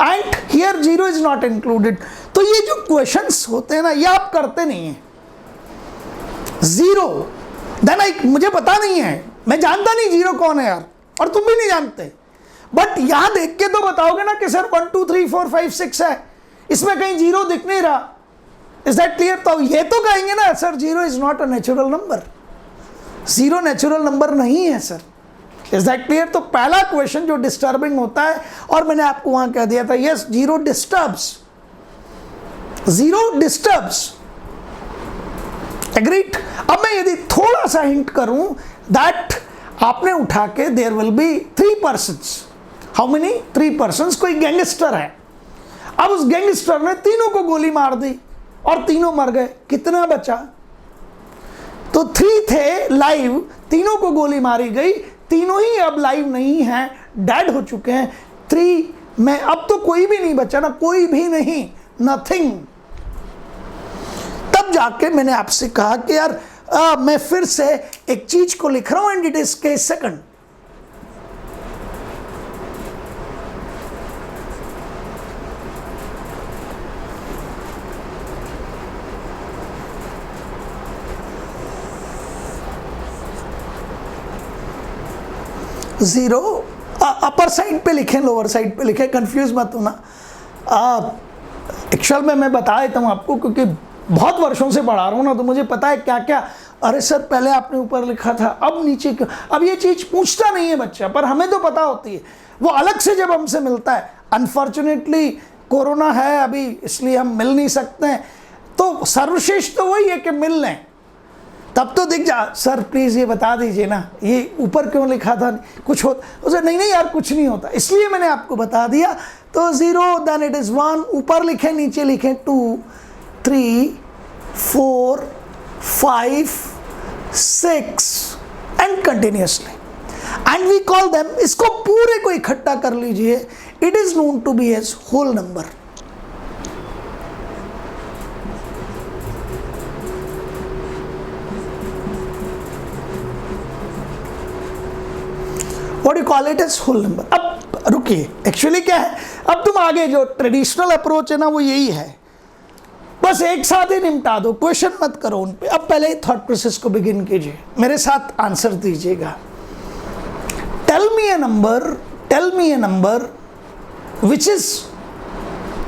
and here zero is not included. तो ये जो क्वेश्चंस होते हैं ना, ये आप करते नहीं हैं। जीरो देन मुझे पता नहीं है, मैं जानता नहीं जीरो कौन है यार, और तुम भी नहीं जानते, बट यहां देख के तो बताओगे ना कि सर 1 2 3 4 5 6 है, इसमें कहीं जीरो दिख नहीं रहा। Is that clear? तो ये तो कहेंगे ना sir zero is not a natural number, zero natural number नहीं है सर। Is that clear? तो पहला क्वेश्चन जो डिस्टर्बिंग होता है, और मैंने आपको वहां कह दिया था, yes zero disturbs, zero disturbs, agreed. अब मैं यदि थोड़ा सा हिंट करूं दैट आपने उठा के there will be 3 persons, how many? 3 persons. कोई गैंगस्टर है, अब उस गैंगस्टर ने तीनों को गोली मार दी और तीनों मर गए, कितना बचा? तो 3 थे लाइव, तीनों को गोली मारी गई, तीनों ही अब लाइव नहीं हैं, डेड हो चुके हैं। 3 में अब तो कोई भी नहीं बचा ना, कोई भी नहीं, नथिंग। तब जाके मैंने आपसे कहा कि यार मैं फिर से एक चीज को लिख रहा हूं, and it is case second. Zero upper side पे लिखें, लोअर साइड पे लिखें, कंफ्यूज मत होना। एक्चुअल में मैं बता देता हूँ आपको, क्योंकि बहुत वर्षों से पढ़ा रहा हूँ ना, तो मुझे पता है क्या क्या। अरे सर पहले आपने ऊपर लिखा था, अब नीचे क्यों? अब ये चीज़ पूछता नहीं है बच्चा, पर हमें तो पता होती है। वो अलग से जब हमसे मिलता है, अनफॉर्चुनेटली कोरोना है अभी, इसलिए हम मिल नहीं सकते हैं, तो सर्वश्रेष्ठ तो वही है कि मिल लें। तब तो दिख जा, सर प्लीज़ ये बता दीजिए ना, ये ऊपर क्यों लिखा था, कुछ हो? उसे नहीं यार कुछ नहीं होता, इसलिए मैंने आपको बता दिया। तो जीरो, देन इट इज 1, ऊपर लिखें नीचे लिखें 2 3 4 5 6 and continuously, and we call them, इसको पूरे को इकट्ठा कर लीजिए, it is known to be as whole number. What do you call it as whole number? अब रुकिए, एक्चुअली क्या है, अब तुम आगे जो ट्रेडिशनल अप्रोच है ना, वो यही है, बस एक साथ ही निपटा दो, क्वेश्चन मत करो उन पे। अब पहले थॉट प्रोसेस को बिगिन कीजिए, मेरे साथ आंसर दीजिएगा। Tell me a number which is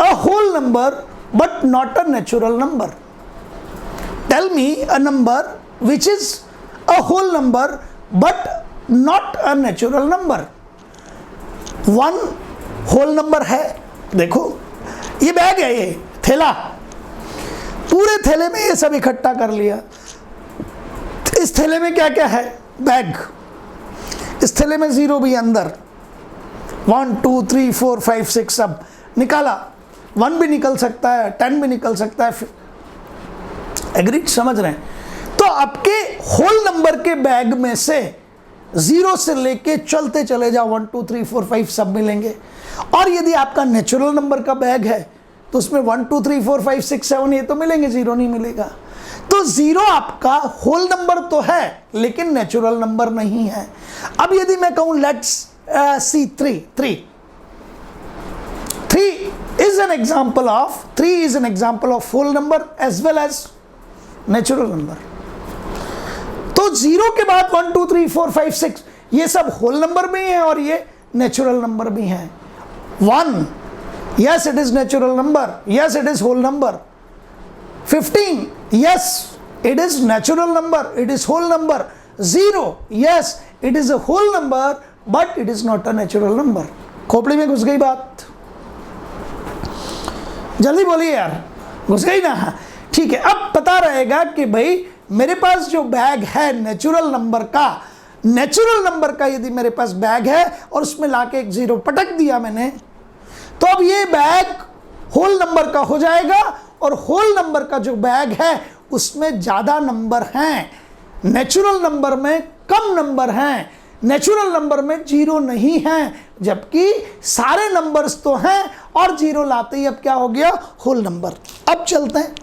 a whole number but not a natural number. Tell me a number which is a whole number but not a natural number. 1 whole number है, देखो ये bag है, ये थैला, पूरे थैले में ये सब इकट्ठा कर लिया। इस थैले में क्या क्या है? बैग। इस थैले में जीरो भी अंदर, 1 2 3 4 5 6 सब निकाला, 1 भी निकल सकता है, 10 भी निकल सकता है, एग्रीड? समझ रहे हैं? तो आपके होल नंबर के बैग में से जीरो से लेके चलते चले जाओ, 1 2 3 4 5 सब मिलेंगे। और यदि आपका नेचुरल नंबर का बैग है तो उसमें 1 2 3 4 5 6 7 ये तो मिलेंगे, जीरो नहीं मिलेगा। तो जीरो आपका होल नंबर तो है लेकिन नेचुरल नंबर नहीं है। अब यदि मैं कहूं let's see 3 is an example of whole number as well as natural number। तो जीरो के बाद 1 2 3 4 5 6 ये सब होल नंबर भी हैं और ये नेचुरल नंबर भी हैं। 1 yes it is natural number, yes it is whole number। 15 yes it is natural number, it is whole number। 0 yes it is a whole number but it is not a natural number। खोपड़ी में घुस गई बात? जल्दी बोलिए यार, घुस गई ना? ठीक है, अब पता रहेगा कि भाई मेरे पास जो बैग है नेचुरल नंबर का यदि मेरे पास बैग है और उसमें लाके एक 0 पटक दिया मैंने, तो अब ये बैग होल नंबर का हो जाएगा और होल नंबर का जो बैग है उसमें ज्यादा नंबर हैं, नेचुरल नंबर में कम नंबर हैं, नेचुरल नंबर में 0 नहीं है, जबकि सारे नंबर्स तो हैं और 0 लाते ही अब क्या हो गया, होल नंबर। अब चलते हैं,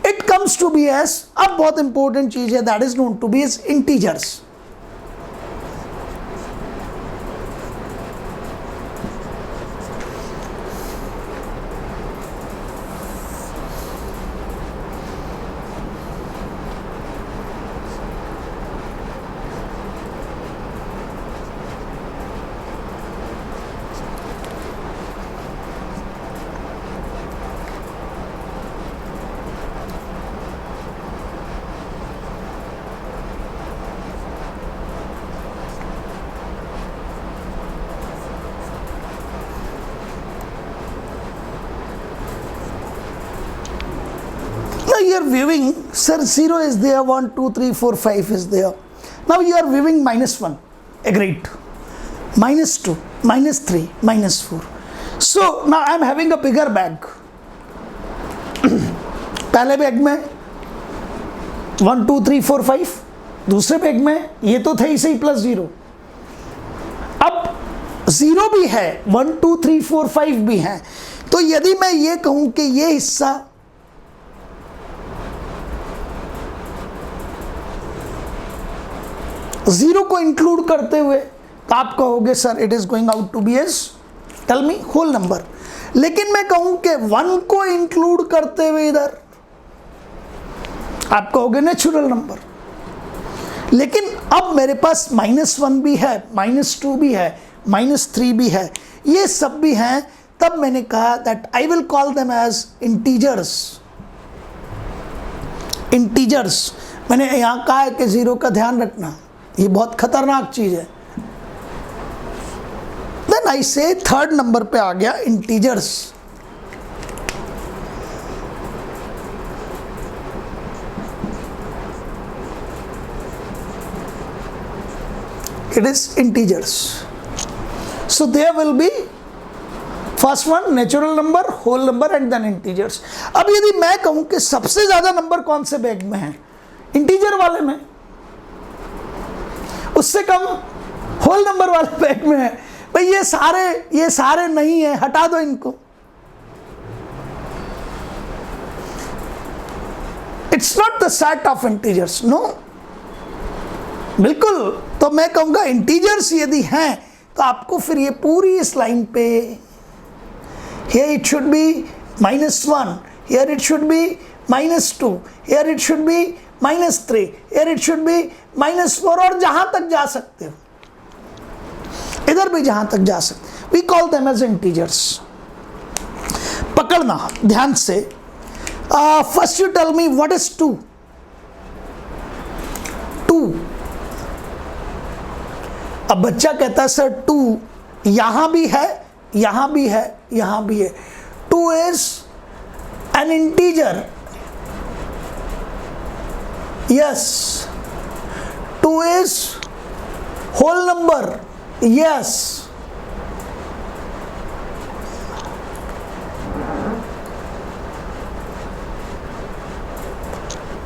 it comes to be as, अब बहुत इंपॉर्टेंट चीज है, that is known to be as integers. You are viewing, sir, 0 is there, 1 2 3 4 5 is there. Now you are viewing -1, agreed, -2, -3, -4. So now I am having a bigger bag. पहले bag में 1 2 3 4 5, दूसरे bag में ये तो थे ही सही +0, अब 0 भी है, 1 2 3 4 5 भी है। तो यदि मैं ये कहूं कि ये हिस्सा जीरो को इंक्लूड करते हुए, तो आप कहोगे sir it is going out to be as, tell me, whole number. लेकिन मैं कहूं कि 1 को इंक्लूड करते हुए इधर, आप कहोगे नेचुरल नंबर। लेकिन अब मेरे पास -1 भी है, -2 भी है, -3 भी है, ये सब भी हैं, तब मैंने कहा that I will call them as integers. Integers, मैंने यहां कहा है कि 0 का ध्यान रखना, ये बहुत खतरनाक चीज है। देन आई से थर्ड नंबर पे आ गया integers. It is integers, so there will be first one natural number, whole number and then integers. अब यदि मैं कहूं कि सबसे ज्यादा नंबर कौन से बैग में है, इंटीजर वाले में, उससे कम होल नंबर वाले बैग में है, भाई ये सारे नहीं है, हटा दो इनको। It's not the set of integers, no, बिल्कुल। तो मैं कहूंगा इंटीजर्स यदि हैं तो आपको फिर ये पूरी इस लाइन पे, here it should be -1, here it should be -2, here it should be -3, here it should be -4, और जहां तक जा सकते हो, इधर भी जहां तक जा सकते, we call them as integers। पकड़ना ध्यान से, first you tell me what is 2? 2, अब बच्चा कहता है सर 2 यहां भी है, यहां भी है, यहां भी है। 2 is an integer, yes। 2 is whole number, yes।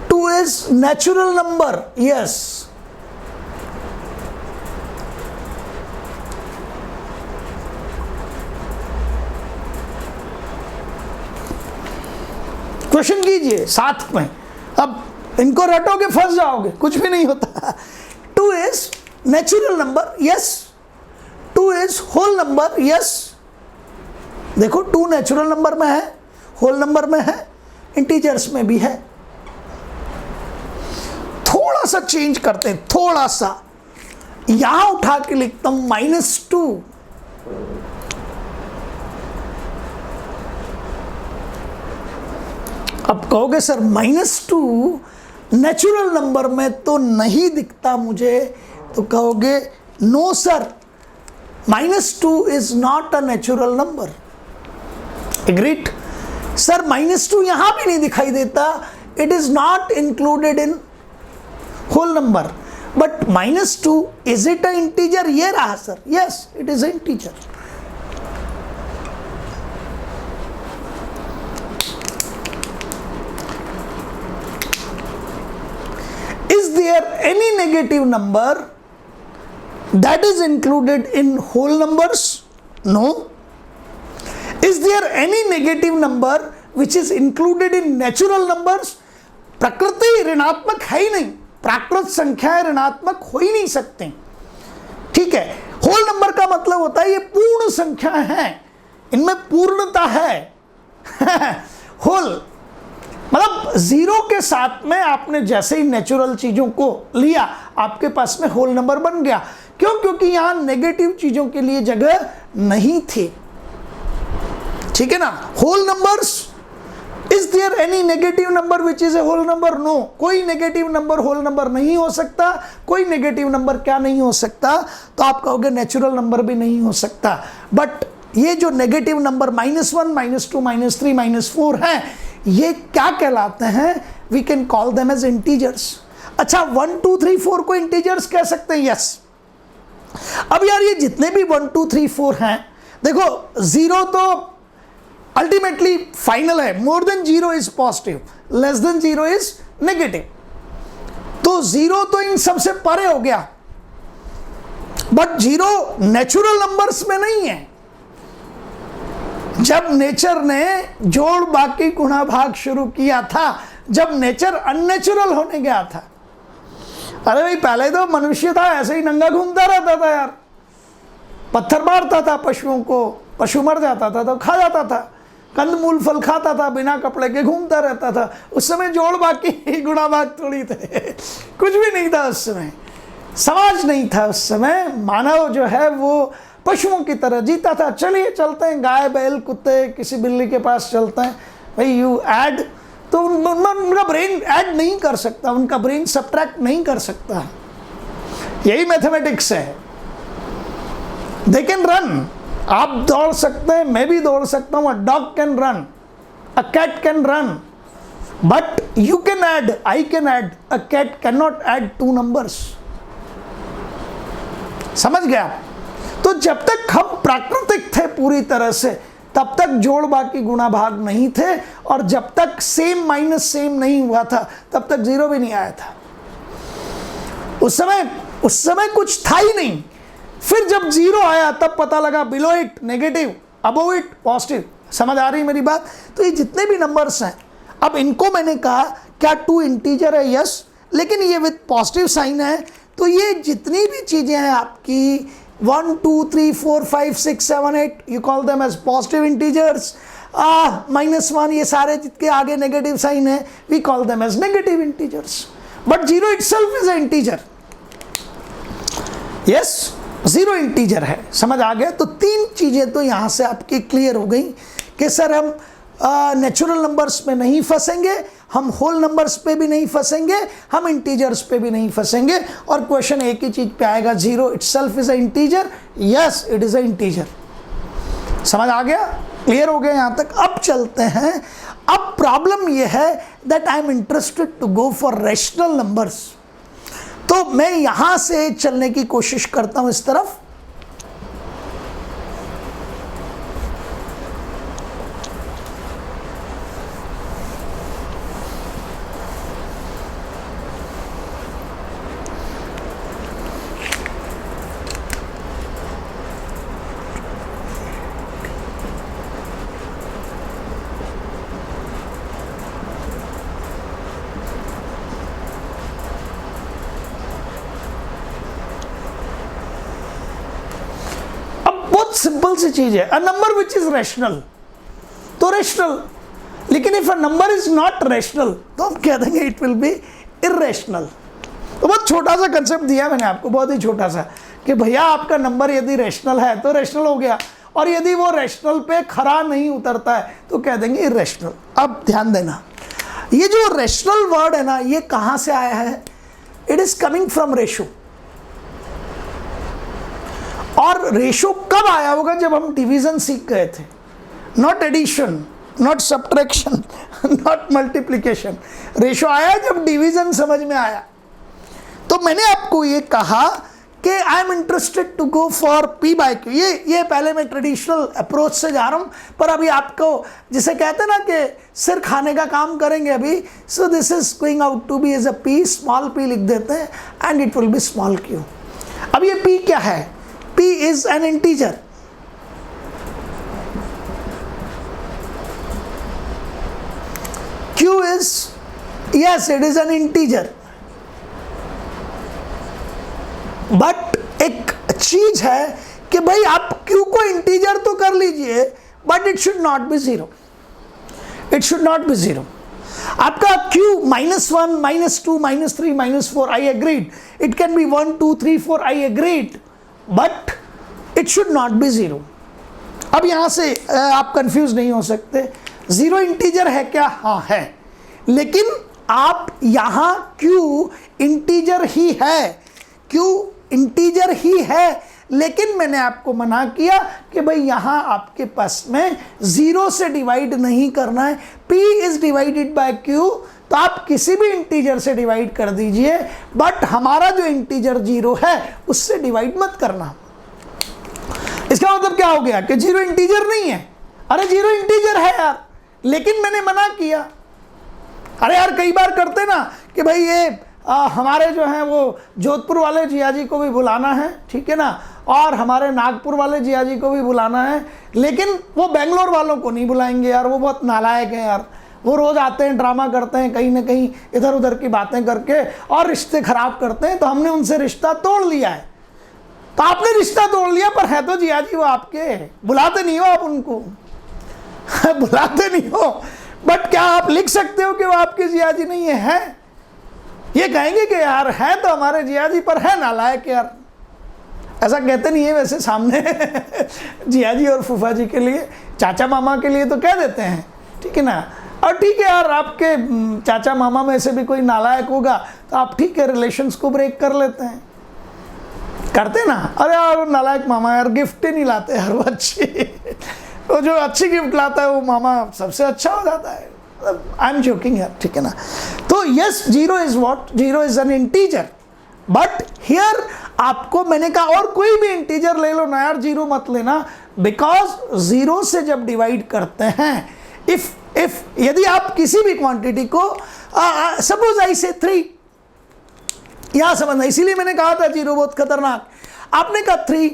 Two is natural number, yes। Question कीजिए साथ में, अब इनको रटोगे फंस जाओगे, कुछ भी नहीं होता। 2 is natural number, yes. 2 is whole number, yes. देखो 2 नेचुरल नंबर में है, होल नंबर में है, इंटीजर्स में भी है। थोड़ा सा चेंज करते हैं, थोड़ा सा, यहां उठा के लिखता हूं -2। अब कहोगे सर -2 नेचुरल नंबर में तो नहीं दिखता मुझे, तो कहोगे no sir, -2 is not a natural number. Agreed sir, -2 यहां भी नहीं दिखाई देता, it is not included in whole number. But -2, is it an integer? ये रहा sir, yes, it is an integer. Is there any negative number that is included in whole numbers? No. Is there any negative number which is included in natural numbers? प्रकृति ऋणात्मक है ही नहीं, प्राकृत संख्याएं ऋणात्मक हो ही नहीं सकती, ठीक है। होल नंबर का मतलब होता है ये पूर्ण संख्याएं हैं, इनमें पूर्णता है। होल मतलब 0 के साथ में आपने जैसे ही नेचुरल चीजों को लिया, आपके पास में होल नंबर बन गया। क्यों? क्योंकि यहां नेगेटिव चीजों के लिए जगह नहीं थी, ठीक है ना। Whole numbers, is there any negative number which is a whole number? No, कोई नेगेटिव नंबर होल नंबर नहीं हो सकता। कोई नेगेटिव नंबर क्या नहीं हो सकता? तो आप कहोगे नेचुरल नंबर भी नहीं हो सकता। बट ये जो नेगेटिव नंबर -1, -2, -3, -4 है, ये क्या कहलाते हैं? We can call them as integers. अच्छा, 1, 2, 3, 4 को इंटीजर्स कह सकते हैं? यस। अब यार ये जितने भी 1, 2, 3, 4 हैं, देखो 0 तो अल्टीमेटली फाइनल है, more than 0 is positive, less than 0 is negative. तो 0 तो इन सबसे परे हो गया, बट 0 नेचुरल नंबर्स में नहीं है। जब नेचर ने जोड़ बाकी गुणा भाग शुरू किया था, जब नेचर अननेचुरल होने गया था। अरे भाई, पहले तो मनुष्य था ऐसे ही नंगा घूमता रहता था यार, पत्थर मारता था पशुओं को, पशु मर जाता था तो खा जाता था, कंदमूल फल खाता था, बिना कपड़े के घूमता रहता था। उस समय जोड़ बाकी गुणा भाग थोड़ी थे, कुछ भी नहीं था उस समय, समाज नहीं था उस समय। मानव जो है वो पशुओं की तरह जीता था। चलिए चलते हैं, गाय बैल कुत्ते किसी बिल्ली के पास चलते हैं, भाई यू ऐड, तो उनका ब्रेन ऐड नहीं कर सकता, उनका ब्रेन सब्ट्रैक्ट नहीं कर सकता। यही मैथमेटिक्स है। दे कैन रन, आप दौड़ सकते हैं, मैं भी दौड़ सकता हूं, a dog can run, a cat can run, but you can add, I can add, a cat can not add 2 numbers. समझ गया? तो जब तक हम प्राकृतिक थे पूरी तरह से, तब तक जोड़ बाकी गुणा भाग नहीं थे, और जब तक सेम माइनस सेम नहीं हुआ था, तब तक 0 भी नहीं आया था। उस समय कुछ था ही नहीं। फिर जब 0 आया तब पता लगा below it negative, above it positive. समझ आ रही मेरी बात? तो ये जितने भी नंबर्स हैं, अब इनको मैंने कहा क्या 2 इंटीजर है? यस, लेकिन ये विद पॉजिटिव साइन है। तो ये जितनी भी चीजें हैं आपकी 1, 2, 3, 4, 5, 6, 7, 8, you call them as positive integers. -1, ये सारे जितके आगे नेगेटिव साइन है, we call them as negative integers. But 0 itself is a integer. Yes, 0 integer है। समझ आ गया? तो 3 चीजें तो यहां से आपकी क्लियर हो गई कि सर हम नेचुरल नंबर्स में नहीं फंसेंगे, हम होल नंबर्स पे भी नहीं फंसेंगे, हम इंटीजर्स पे भी नहीं फंसेंगे। और क्वेश्चन एक ही चीज पे आएगा, 0 itself is a integer? Yes, it is a integer. समझ आ गया? क्लियर हो गया यहां तक? अब चलते हैं। अब प्रॉब्लम यह है that I am interested to go for rational numbers. तो मैं यहां से चलने की कोशिश करता हूं इस तरफ। सिंपल सी चीज है, अ नंबर विच इज रैशनल तो रैशनल, लेकिन if a number is not rational तो हम कह देंगे इट विल बी इररेशनल। तो बहुत छोटा सा कंसेप्ट दिया मैंने आपको, बहुत ही छोटा सा, कि भैया आपका नंबर यदि रैशनल है तो रैशनल हो गया, और यदि वो रैशनल पे खरा नहीं उतरता है तो कह देंगे इररेशनल। अब ध्यान देना, ये जो रैशनल वर्ड है ना, ये कहां से आया है? It is coming from ratio. और रेशो कब आया होगा? जब हम डिवीजन सीख गए थे, not addition. Not subtraction, not multiplication. Ratio आया जब डिवीजन समझ में आया। तो मैंने आपको ये कहा कि I am interested to go for P by Q। ये पहले मैं ट्रेडिशनल अप्रोच से जा रहा हूँ, पर अभी आपको जिसे कहते हैं ना कि सिर खाने का काम करेंगे अभी। So this is going out to be as a P, small p लिख देते हैं, and it will be small q। अब ये P क्या है? P is an integer. Q is, yes, it is an integer, but एक चीज है कि भाई आप Q को इंटीजर तो कर लीजिए, but it should not B zero. It should not B zero. आपका Q -1, -2, -3, -4, I agreed. It can be 1, 2, 3, 4, I agreed, but it should not B zero. अब यहां से आप कंफ्यूज नहीं हो सकते। जीरो इंटीजर है क्या? हाँ है, लेकिन आप यहां Q इंटीजर ही है, Q इंटीजर ही है, लेकिन मैंने आपको मना किया कि भाई यहां आपके पास में जीरो से डिवाइड नहीं करना है। P is divided by Q, तो आप किसी भी इंटीजर से डिवाइड कर दीजिए, बट हमारा जो इंटीजर जीरो है उससे डिवाइड मत करना। इसका मतलब क्या हो गया कि जीरो इंटीजर नहीं है? अरे जीरो इंटीजर है यार, लेकिन मैंने मना किया। अरे यार कई बार करते ना कि भाई ये हमारे जो हैं वो जोधपुर वाले जिया जी को भी बुलाना है, ठीक है ना, और हमारे नागपुर वाले जिया जी को भी बुलाना है, लेकिन वो बेंगलोर वालों को नहीं बुलाएंगे यार, वो बहुत नालायक हैं यार। वो रोज़ आते हैं, ड्रामा करते हैं, कहीं ना कहीं इधर उधर की बातें करके और रिश्ते खराब करते हैं। तो हमने उनसे रिश्ता तोड़ लिया है। तो आपने रिश्ता तोड़ लिया, पर है तो जिया जी वो आपके, बुलाते नहीं हो आप उनको बुलाते नहीं हो, बट क्या आप लिख सकते हो कि वो आपके जिया जी नहीं है? ये कहेंगे कि यार है तो हमारे जिया जी, पर है नालायक यार। ऐसा कहते नहीं है वैसे सामने जिया जी और फूफा जी के लिए, चाचा मामा के लिए तो कह देते हैं, ठीक है ना। और ठीक है यार, आपके चाचा मामा में से भी कोई नालायक होगा तो आप ठीक है रिलेशंस को ब्रेक कर लेते हैं, करते ना। अरे यार नालायक मामा यार गिफ्ट ही नहीं लाते यार, वो अच्छी वो जो अच्छी गिफ्ट लाता है वो मामा सबसे अच्छा हो जाता है। आई एम जोकिंग यार, ठीक है ना। तो yes, zero is what? Zero is an integer, but here आपको मैंने कहा और कोई भी इंटीजर ले लो ना यार, जीरो मत लेना, बिकॉज जीरो से जब डिवाइड करते हैं, इफ यदि आप किसी भी क्वांटिटी को सपोज आई से 3, यहां समझना, इसीलिए मैंने कहा था जीरो बहुत खतरनाक। आपने कहा 3,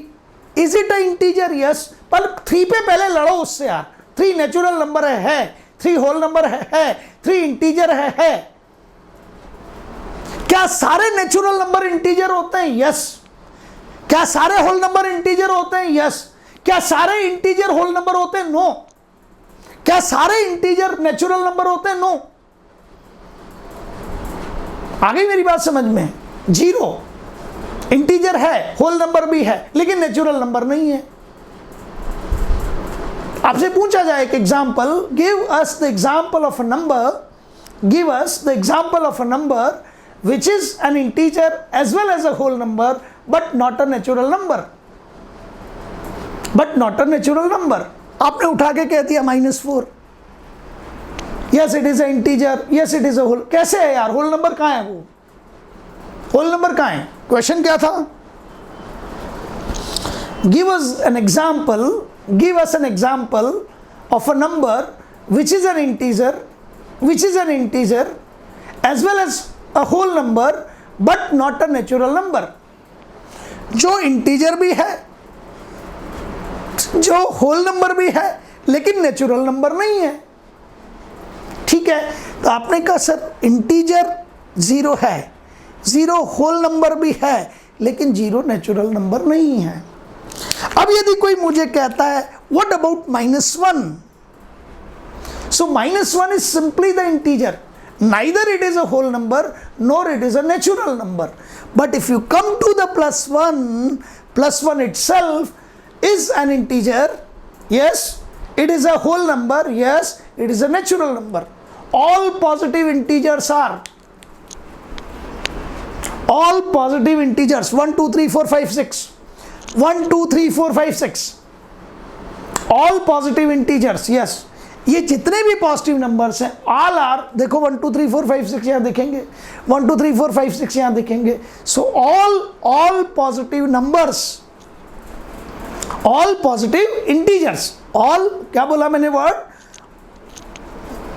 is it a integer? Yes, पर 3 पे पहले लड़ो उससे यार। 3 नेचुरल नंबर है, 3 होल नंबर है, 3 इंटीजर है। क्या सारे नेचुरल नंबर इंटीजर होते हैं? यस। क्या सारे होल नंबर इंटीजर होते हैं? यस। क्या सारे इंटीजर होल नंबर होते हैं? नो। क्या सारे इंटीजर नेचुरल नंबर होते हैं? नो। आ गई मेरी बात समझ में? जीरो इंटीजर है, होल नंबर भी है, लेकिन नेचुरल नंबर नहीं है। आपसे पूछा जाए एक example, give us the example of a number, give us the example of a number which is an integer as well as a whole number but not a natural number, but not a natural number। आपने उठा के कह दिया -4, yes it is a integer, yes it is a whole। कैसे है यार? Whole number कहाँ है? वो होल नंबर कहाँ है? क्वेश्चन क्या था? give us an example of a number which is an integer as well as a whole number but not a natural number। जो इंटीजर भी है, जो होल नंबर भी है, लेकिन नेचुरल नंबर नहीं है, ठीक है। तो आपने कहा सर इंटीजर जीरो है, जीरो होल नंबर भी है, लेकिन जीरो नेचुरल नंबर नहीं है। अब यदि कोई मुझे कहता है what about -1? So -1 is simply the integer, neither it is a whole number nor it is a natural number, but if you come to the +1 itself is an integer, yes it is a whole number, yes it is a natural number। all positive integers are, all positive integers 1 2 3 4 5 6, 1 2 3 4 5 6, all positive integers, yes ये जितने भी positive numbers हैं all are, देखो 1 2 3 4 5 6 यहाँ दिखेंगे, 1 2 3 4 5 6 यहाँ दिखेंगे। So all positive numbers, all positive integers, all क्या बोला मैंने word,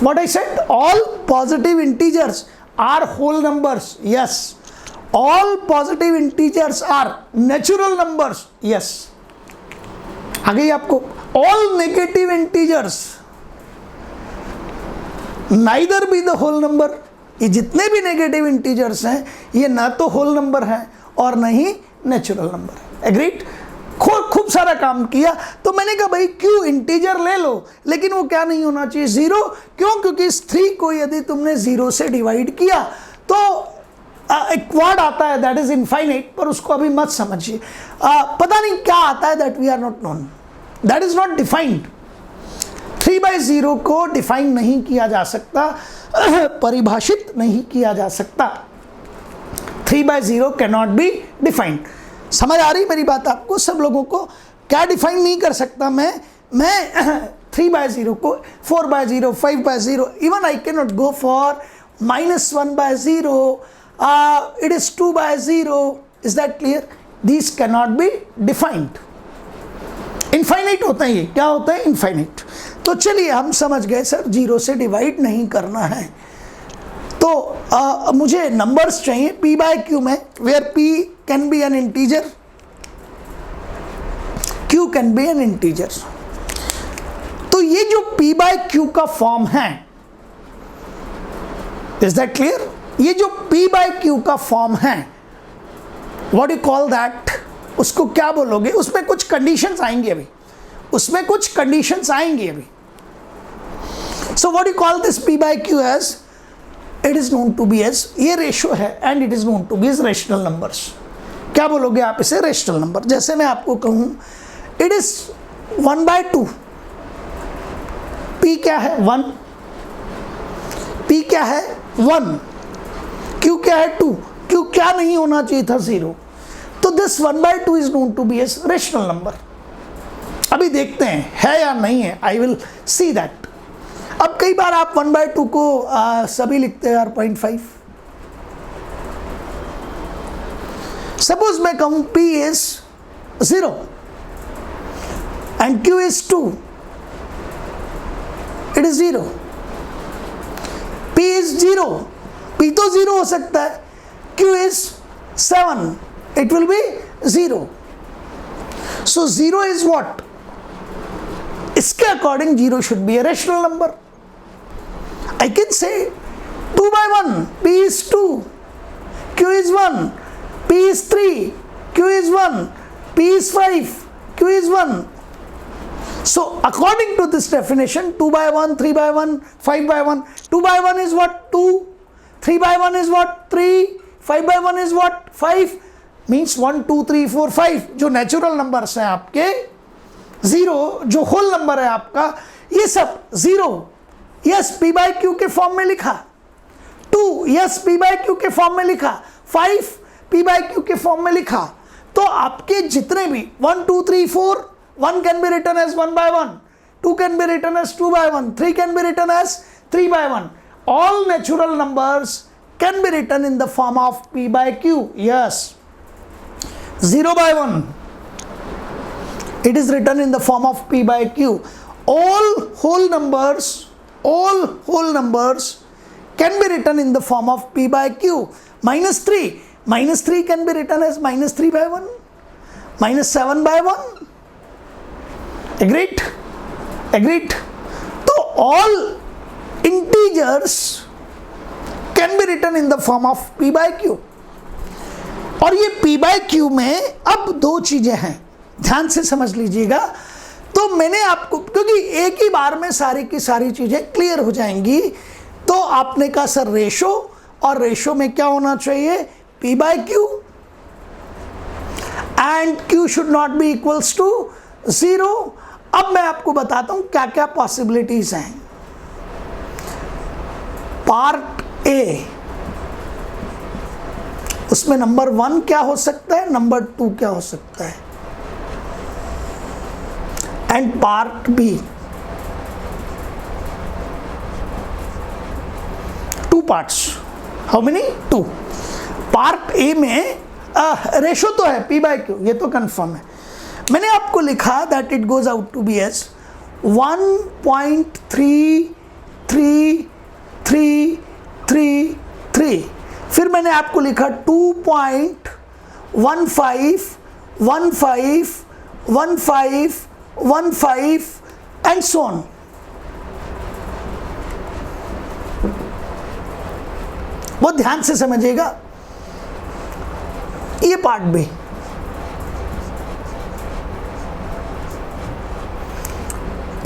what I said, all positive integers are whole numbers, yes. All positive integers are natural numbers, yes. आ गई आपको। All negative integers neither be the whole number, ये जितने भी negative integers हैं ये ना तो होल नंबर हैं और ना ही नेचुरल नंबर है। एग्रीड। खूब सारा काम किया तो मैंने कहा भाई क्यों इंटीजर ले लो, लेकिन वो क्या नहीं होना चाहिए, जीरो। क्यों? क्योंकि इस 3 को यदि तुमने 0 से डिवाइड किया तो एक वर्ड आता है दैट इज इनफाइनाइट, पर उसको अभी मत समझिए। पता नहीं क्या आता है, that we are not known, that is not defined. 3/0 को डिफाइन नहीं किया जा सकता, परिभाषित नहीं किया जा सकता। 3/0 कैनॉट बी डिफाइंड। समझ आ रही मेरी बात आपको? सब लोगों को क्या डिफाइन नहीं कर सकता मैं 3/0 को 4/0, 5/0, even I can not go for -1/0, it is 2/0. Is that clear? These cannot be defined. Infinite होता है ये, क्या होता है? इनफाइनाइट। तो चलिए हम समझ गए सर 0 से डिवाइड नहीं करना है। तो मुझे नंबर्स चाहिए p/q में, where p can be an integer, q can be an integer. तो ये जो p/q का फॉर्म है, इज दैट क्लियर? ये जो p/q का फॉर्म है, व्हाट यू कॉल दैट, उसको क्या बोलोगे? उसमें कुछ कंडीशंस आएंगी अभी, उसमें कुछ कंडीशंस आएंगी अभी। So what you call this p/q as, it is known to be as, ये रेशो है and it is known to be as rational numbers. क्या बोलोगे आप इसे? Rational number. जैसे मैं आपको कहूं इट इज 1/2, p क्या है? 1, p क्या है? 1, q क्या है? 2, q क्या नहीं होना चाहिए था? 0। तो this 1/2 is known to be as rational number. अभी देखते हैं है या नहीं है, आई विल सी दैट। अब कई बार आप 1/2 को सभी लिखते हैं यार 0.5। सपोज मैं कहूं p is 0 and q is 2, it is 0। p is 0, p तो 0 हो सकता है, q is 7, it will be 0. So 0 is what? इसके according 0 should be a rational number. I can say 2/1, p is 2, q is 1, p is 3, q is 1, p is 5, q is 1. So according to this definition, 2/1, 3/1, 5/1, 2/1 is what? 2, 3/1 is what? 3, 5/1 is what? 5. Means 1 2 3 4 5 जो natural numbers हैं आपके, 0 जो whole number है आपका, ये सब 0 yes p/q के form में लिखा, 2 यस p/q के फॉर्म में लिखा, 5 p/q के फॉर्म में लिखा। तो आपके जितने भी 1 2 3 4, 1 can be written as 1/1, 2 can be written as 2/1, 3 can be written as 3/1। All natural numbers can be written in the form of p/q। Yes, 0/1, it is written in the form of p/q. All whole numbers can be written in the form of p/q. -3 can be written as -3/1, -7/1. Agreed? So all integers can be written in the form of p/q. और ये p/q में अब 2 चीजें हैं, ध्यान से समझ लीजिएगा। तो मैंने आपको, क्योंकि एक ही बार में सारी की सारी चीजें क्लियर हो जाएंगी, तो आपने कहा सर रेशो, और रेशो में क्या होना चाहिए? p/q and q should not be equals to 0। अब मैं आपको बताता हूं क्या क्या पॉसिबिलिटीज हैं। पार्ट ए, उसमें नंबर 1 क्या हो सकता है, नंबर 2 क्या हो सकता है, and part B parts. How many? 2. Part A में रेशो तो है P by Q, ये तो कंफर्म है. मैंने आपको लिखा that it goes out to be as 1.3333. फिर मैंने आपको लिखा 2.151515 एंड सो ऑन. बहुत ध्यान से समझिएगा ये पार्ट भी.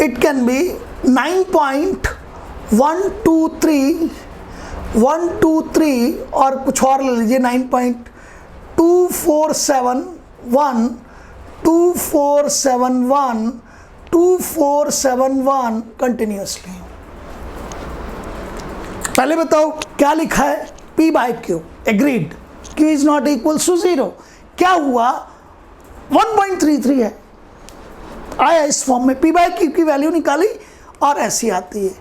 इट कैन बी 9.123 और कुछ और ले लीजिए 9.2471 2471 कंटिन्यूसली. पहले बताओ क्या लिखा है? P by Q. Agreed. Q is not equal to 0. क्या हुआ? 1.33 है, आया इस फॉर्म में. P by Q की वैल्यू निकाली और ऐसी आती है.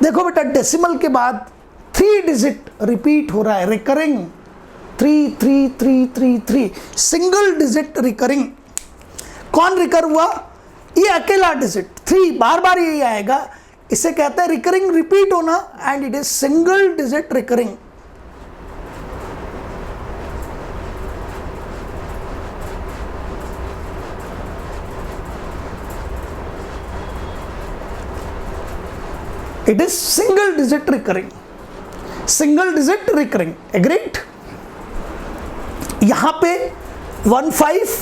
देखो बेटा, डेसिमल के बाद 3 डिजिट रिपीट हो रहा है, रिकरिंग 3. Single digit recurring. कौन रिकर हुआ? ये अकेला डिजिट 3 बार बार यही आएगा. इसे कहते हैं रिकरिंग, रिपीट होना, and it is single digit recurring. It is single digit recurring. Single digit recurring. Agreed. यहां पे 15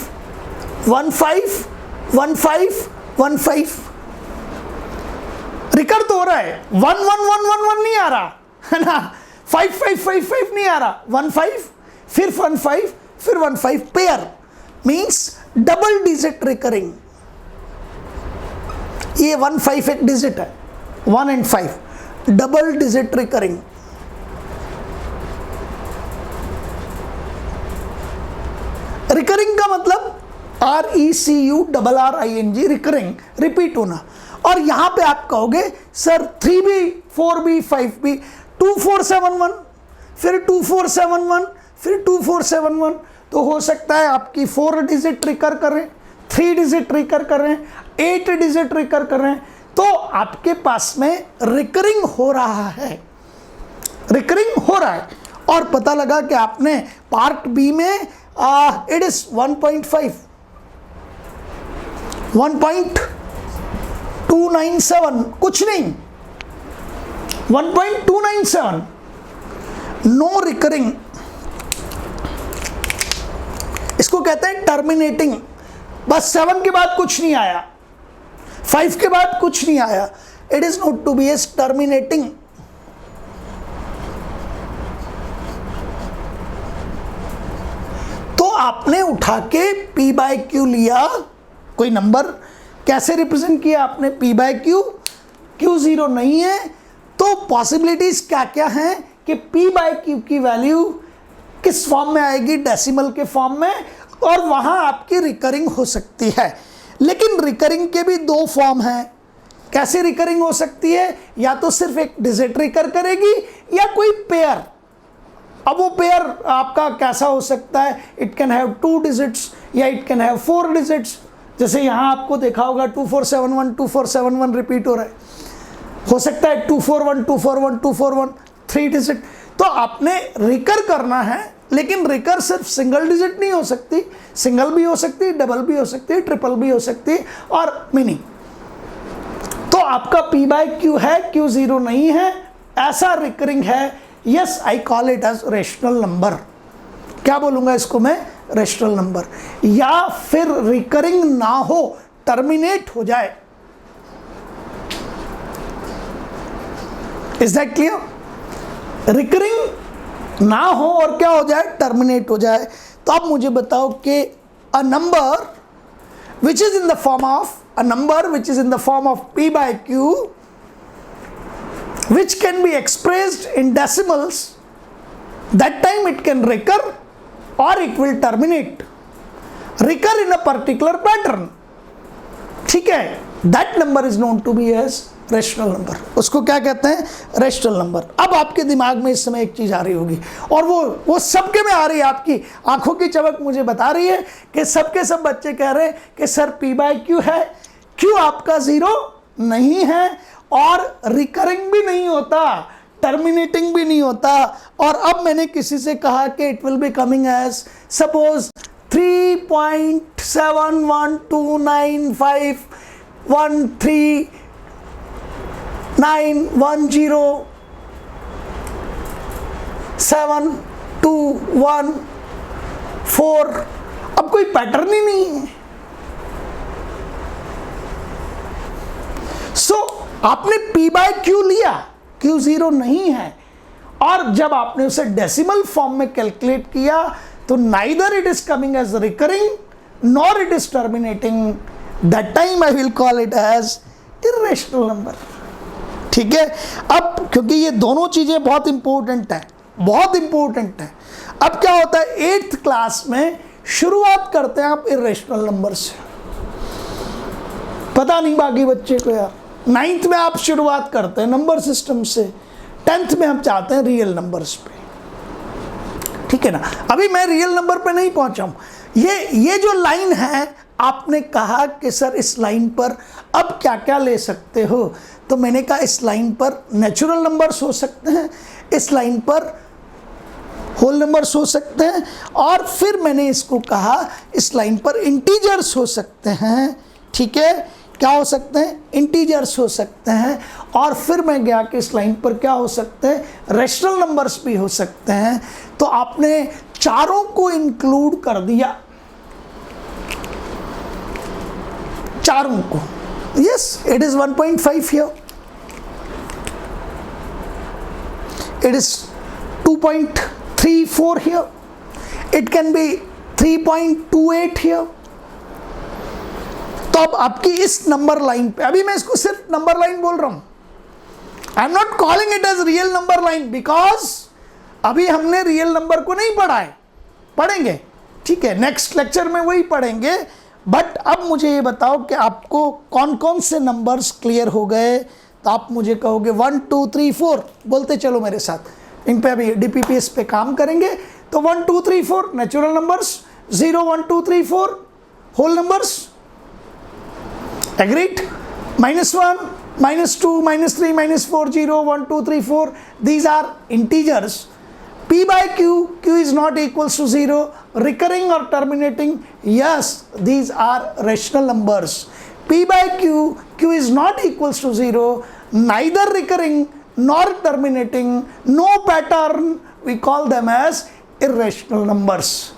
रिकर तो हो रहा है. 1 नहीं आ रहा है ना, 5 नहीं आ रहा. 15 फिर 15 फिर 15 pair means double digit recurring. ये 15 एक डिजिट है, 1 and 5 double digit recurring. Recurring का मतलब RECURRING, रिकरिंग, रिपीट होना. और यहां पे आप कहोगे सर 3B 4B 5B 2471 फिर 2471 फिर 2471. तो हो सकता है आपकी 4 डिजिट रिकर कर रहे हैं, 3 डिजिट रिकर कर रहे हैं, 8 डिजिट रिकर कर रहे हैं. तो आपके पास में रिकरिंग हो रहा है, रिकरिंग हो रहा है. और पता लगा कि आपने पार्ट बी में इट इज 1.5 1.297 कुछ नहीं, 1.297 नो रिकरिंग. इसको कहते हैं टर्मिनेटिंग. बस 7 के बाद कुछ नहीं आया, 5 के बाद कुछ नहीं आया. It is known to be as terminating. तो आपने उठा के P by Q लिया, कोई नंबर कैसे रिप्रेजेंट किया आपने? P by Q. Q 0 नहीं है, तो पॉसिबिलिटीज क्या क्या हैं कि P by Q की वैल्यू किस फॉर्म में आएगी? डेसिमल के फॉर्म में. और वहां आपकी रिकरिंग हो सकती है. लेकिन रिकरिंग के भी 2 फॉर्म हैं. कैसे रिकरिंग हो सकती है? या तो सिर्फ एक डिजिट रिकर करेगी या कोई पेयर. अब वो पेयर आपका कैसा हो सकता है? इट कैन हैव 2 डिजिट्स या इट कैन हैव 4 डिजिट्स. जैसे यहाँ आपको देखा होगा 2471 रिपीट हो रहा है. हो सकता है 241 3 डिजिट. तो आपने रिकर करना है, लेकिन रिकर सिर्फ सिंगल डिजिट नहीं हो सकती, सिंगल भी हो सकती है, डबल भी हो सकती है, ट्रिपल भी हो सकती है और मिनी. तो आपका P by Q है, Q 0 नहीं है, ऐसा रिकरिंग है. Yes, I call it as rational number. क्या बोलूंगा इसको मैं? Rational number. या फिर रिकरिंग ना हो, टर्मिनेट हो जाए. Is that clear? रिकरिंग ना हो और क्या हो जाए? टर्मिनेट हो जाए. तो आप मुझे बताओ कि a number which is in the form of P by Q, which can be expressed in decimals, that time it can recur or it will terminate. Recur in a particular pattern. ठीक है? That number is known to be as rational number, उसको क्या कहते हैं, rational number. अब आपके दिमाग में इस समय एक चीज आ रही होगी, और वो सबके में आ रही है, आपकी आंखों की चमक मुझे बता रही है कि सबके सब बच्चे कह रहे हैं कि सर पी बाय क्यू है, क्यू आपका 0 नहीं है और रिकरिंग भी नहीं होता, टर्मिनेटिंग भी नहीं होता। और अब मैंने किसी से कहा कि it will be coming as suppose 3.711295139214। अब कोई पैटर्न ही नहीं है। आपने P बाय Q लिया, Q 0 नहीं है, और जब आपने उसे डेसिमल फॉर्म में कैलकुलेट किया तो neither it is coming as recurring nor it is terminating, that time I will call it as irrational number. ठीक है, अब क्योंकि ये दोनों चीजें बहुत इंपॉर्टेंट है, बहुत इंपॉर्टेंट है। अब क्या होता है, 8th क्लास में शुरुआत करते हैं आप इर्रेशनल नंबर से, पता नहीं बाकी बच्चे को यार। 9th में आप शुरुआत करते हैं नंबर सिस्टम से, 10th में हम चाहते हैं रियल नंबर्स पे। ठीक है ना, अभी मैं रियल नंबर पे नहीं पहुंचा हूं। ये जो लाइन है, आपने कहा कि सर इस लाइन पर अब क्या क्या ले सकते हो, तो मैंने कहा इस लाइन पर नेचुरल नंबर्स हो सकते हैं, इस लाइन पर होल नंबर्स हो सकते हैं, और फिर मैंने इसको कहा इस लाइन पर इंटीजर्स हो सकते हैं। ठीक है, क्या हो सकते हैं, इंटीजर्स हो सकते हैं। और फिर मैं गया कि इस लाइन पर क्या हो सकते हैं, रेशनल नंबर्स भी हो सकते हैं। तो आपने चारों को इंक्लूड कर दिया, चारों को। Yes, it is 1.5 here, it is 2.34 here, it can be 3.28 here. तो अब आपकी इस नंबर लाइन पे, अभी मैं इसको सिर्फ नंबर लाइन बोल रहा हूं, I am not calling it as real number line, because अभी हमने रियल नंबर को नहीं पढ़ा है, पढ़ेंगे। ठीक है, नेक्स्ट लेक्चर में वही पढ़ेंगे। बट अब मुझे ये बताओ कि आपको कौन कौन से नंबर्स क्लियर हो गए। तो आप मुझे कहोगे 1 2 3 4, बोलते चलो मेरे साथ, इन पे अभी DPPS पे काम करेंगे। तो 1 2 3 4 natural numbers, 0 1 2 3 4 whole numbers, agreed? -1, -2, -3, -4, 0 1 2 3 4, these are integers. P by Q, Q is not equals to 0, recurring or terminating, yes, these are rational numbers. P by Q, Q is not equals to 0, neither recurring nor terminating, no pattern, we call them as irrational numbers.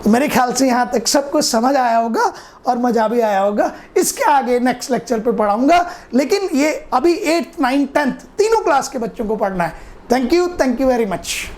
मेरे ख्याल से यहाँ तक सब कुछ समझ आया होगा और मज़ा भी आया होगा। इसके आगे नेक्स्ट लेक्चर पे पढ़ाऊंगा, लेकिन ये अभी 8th 9th 10th तीनों क्लास के बच्चों को पढ़ना है। Thank you very much.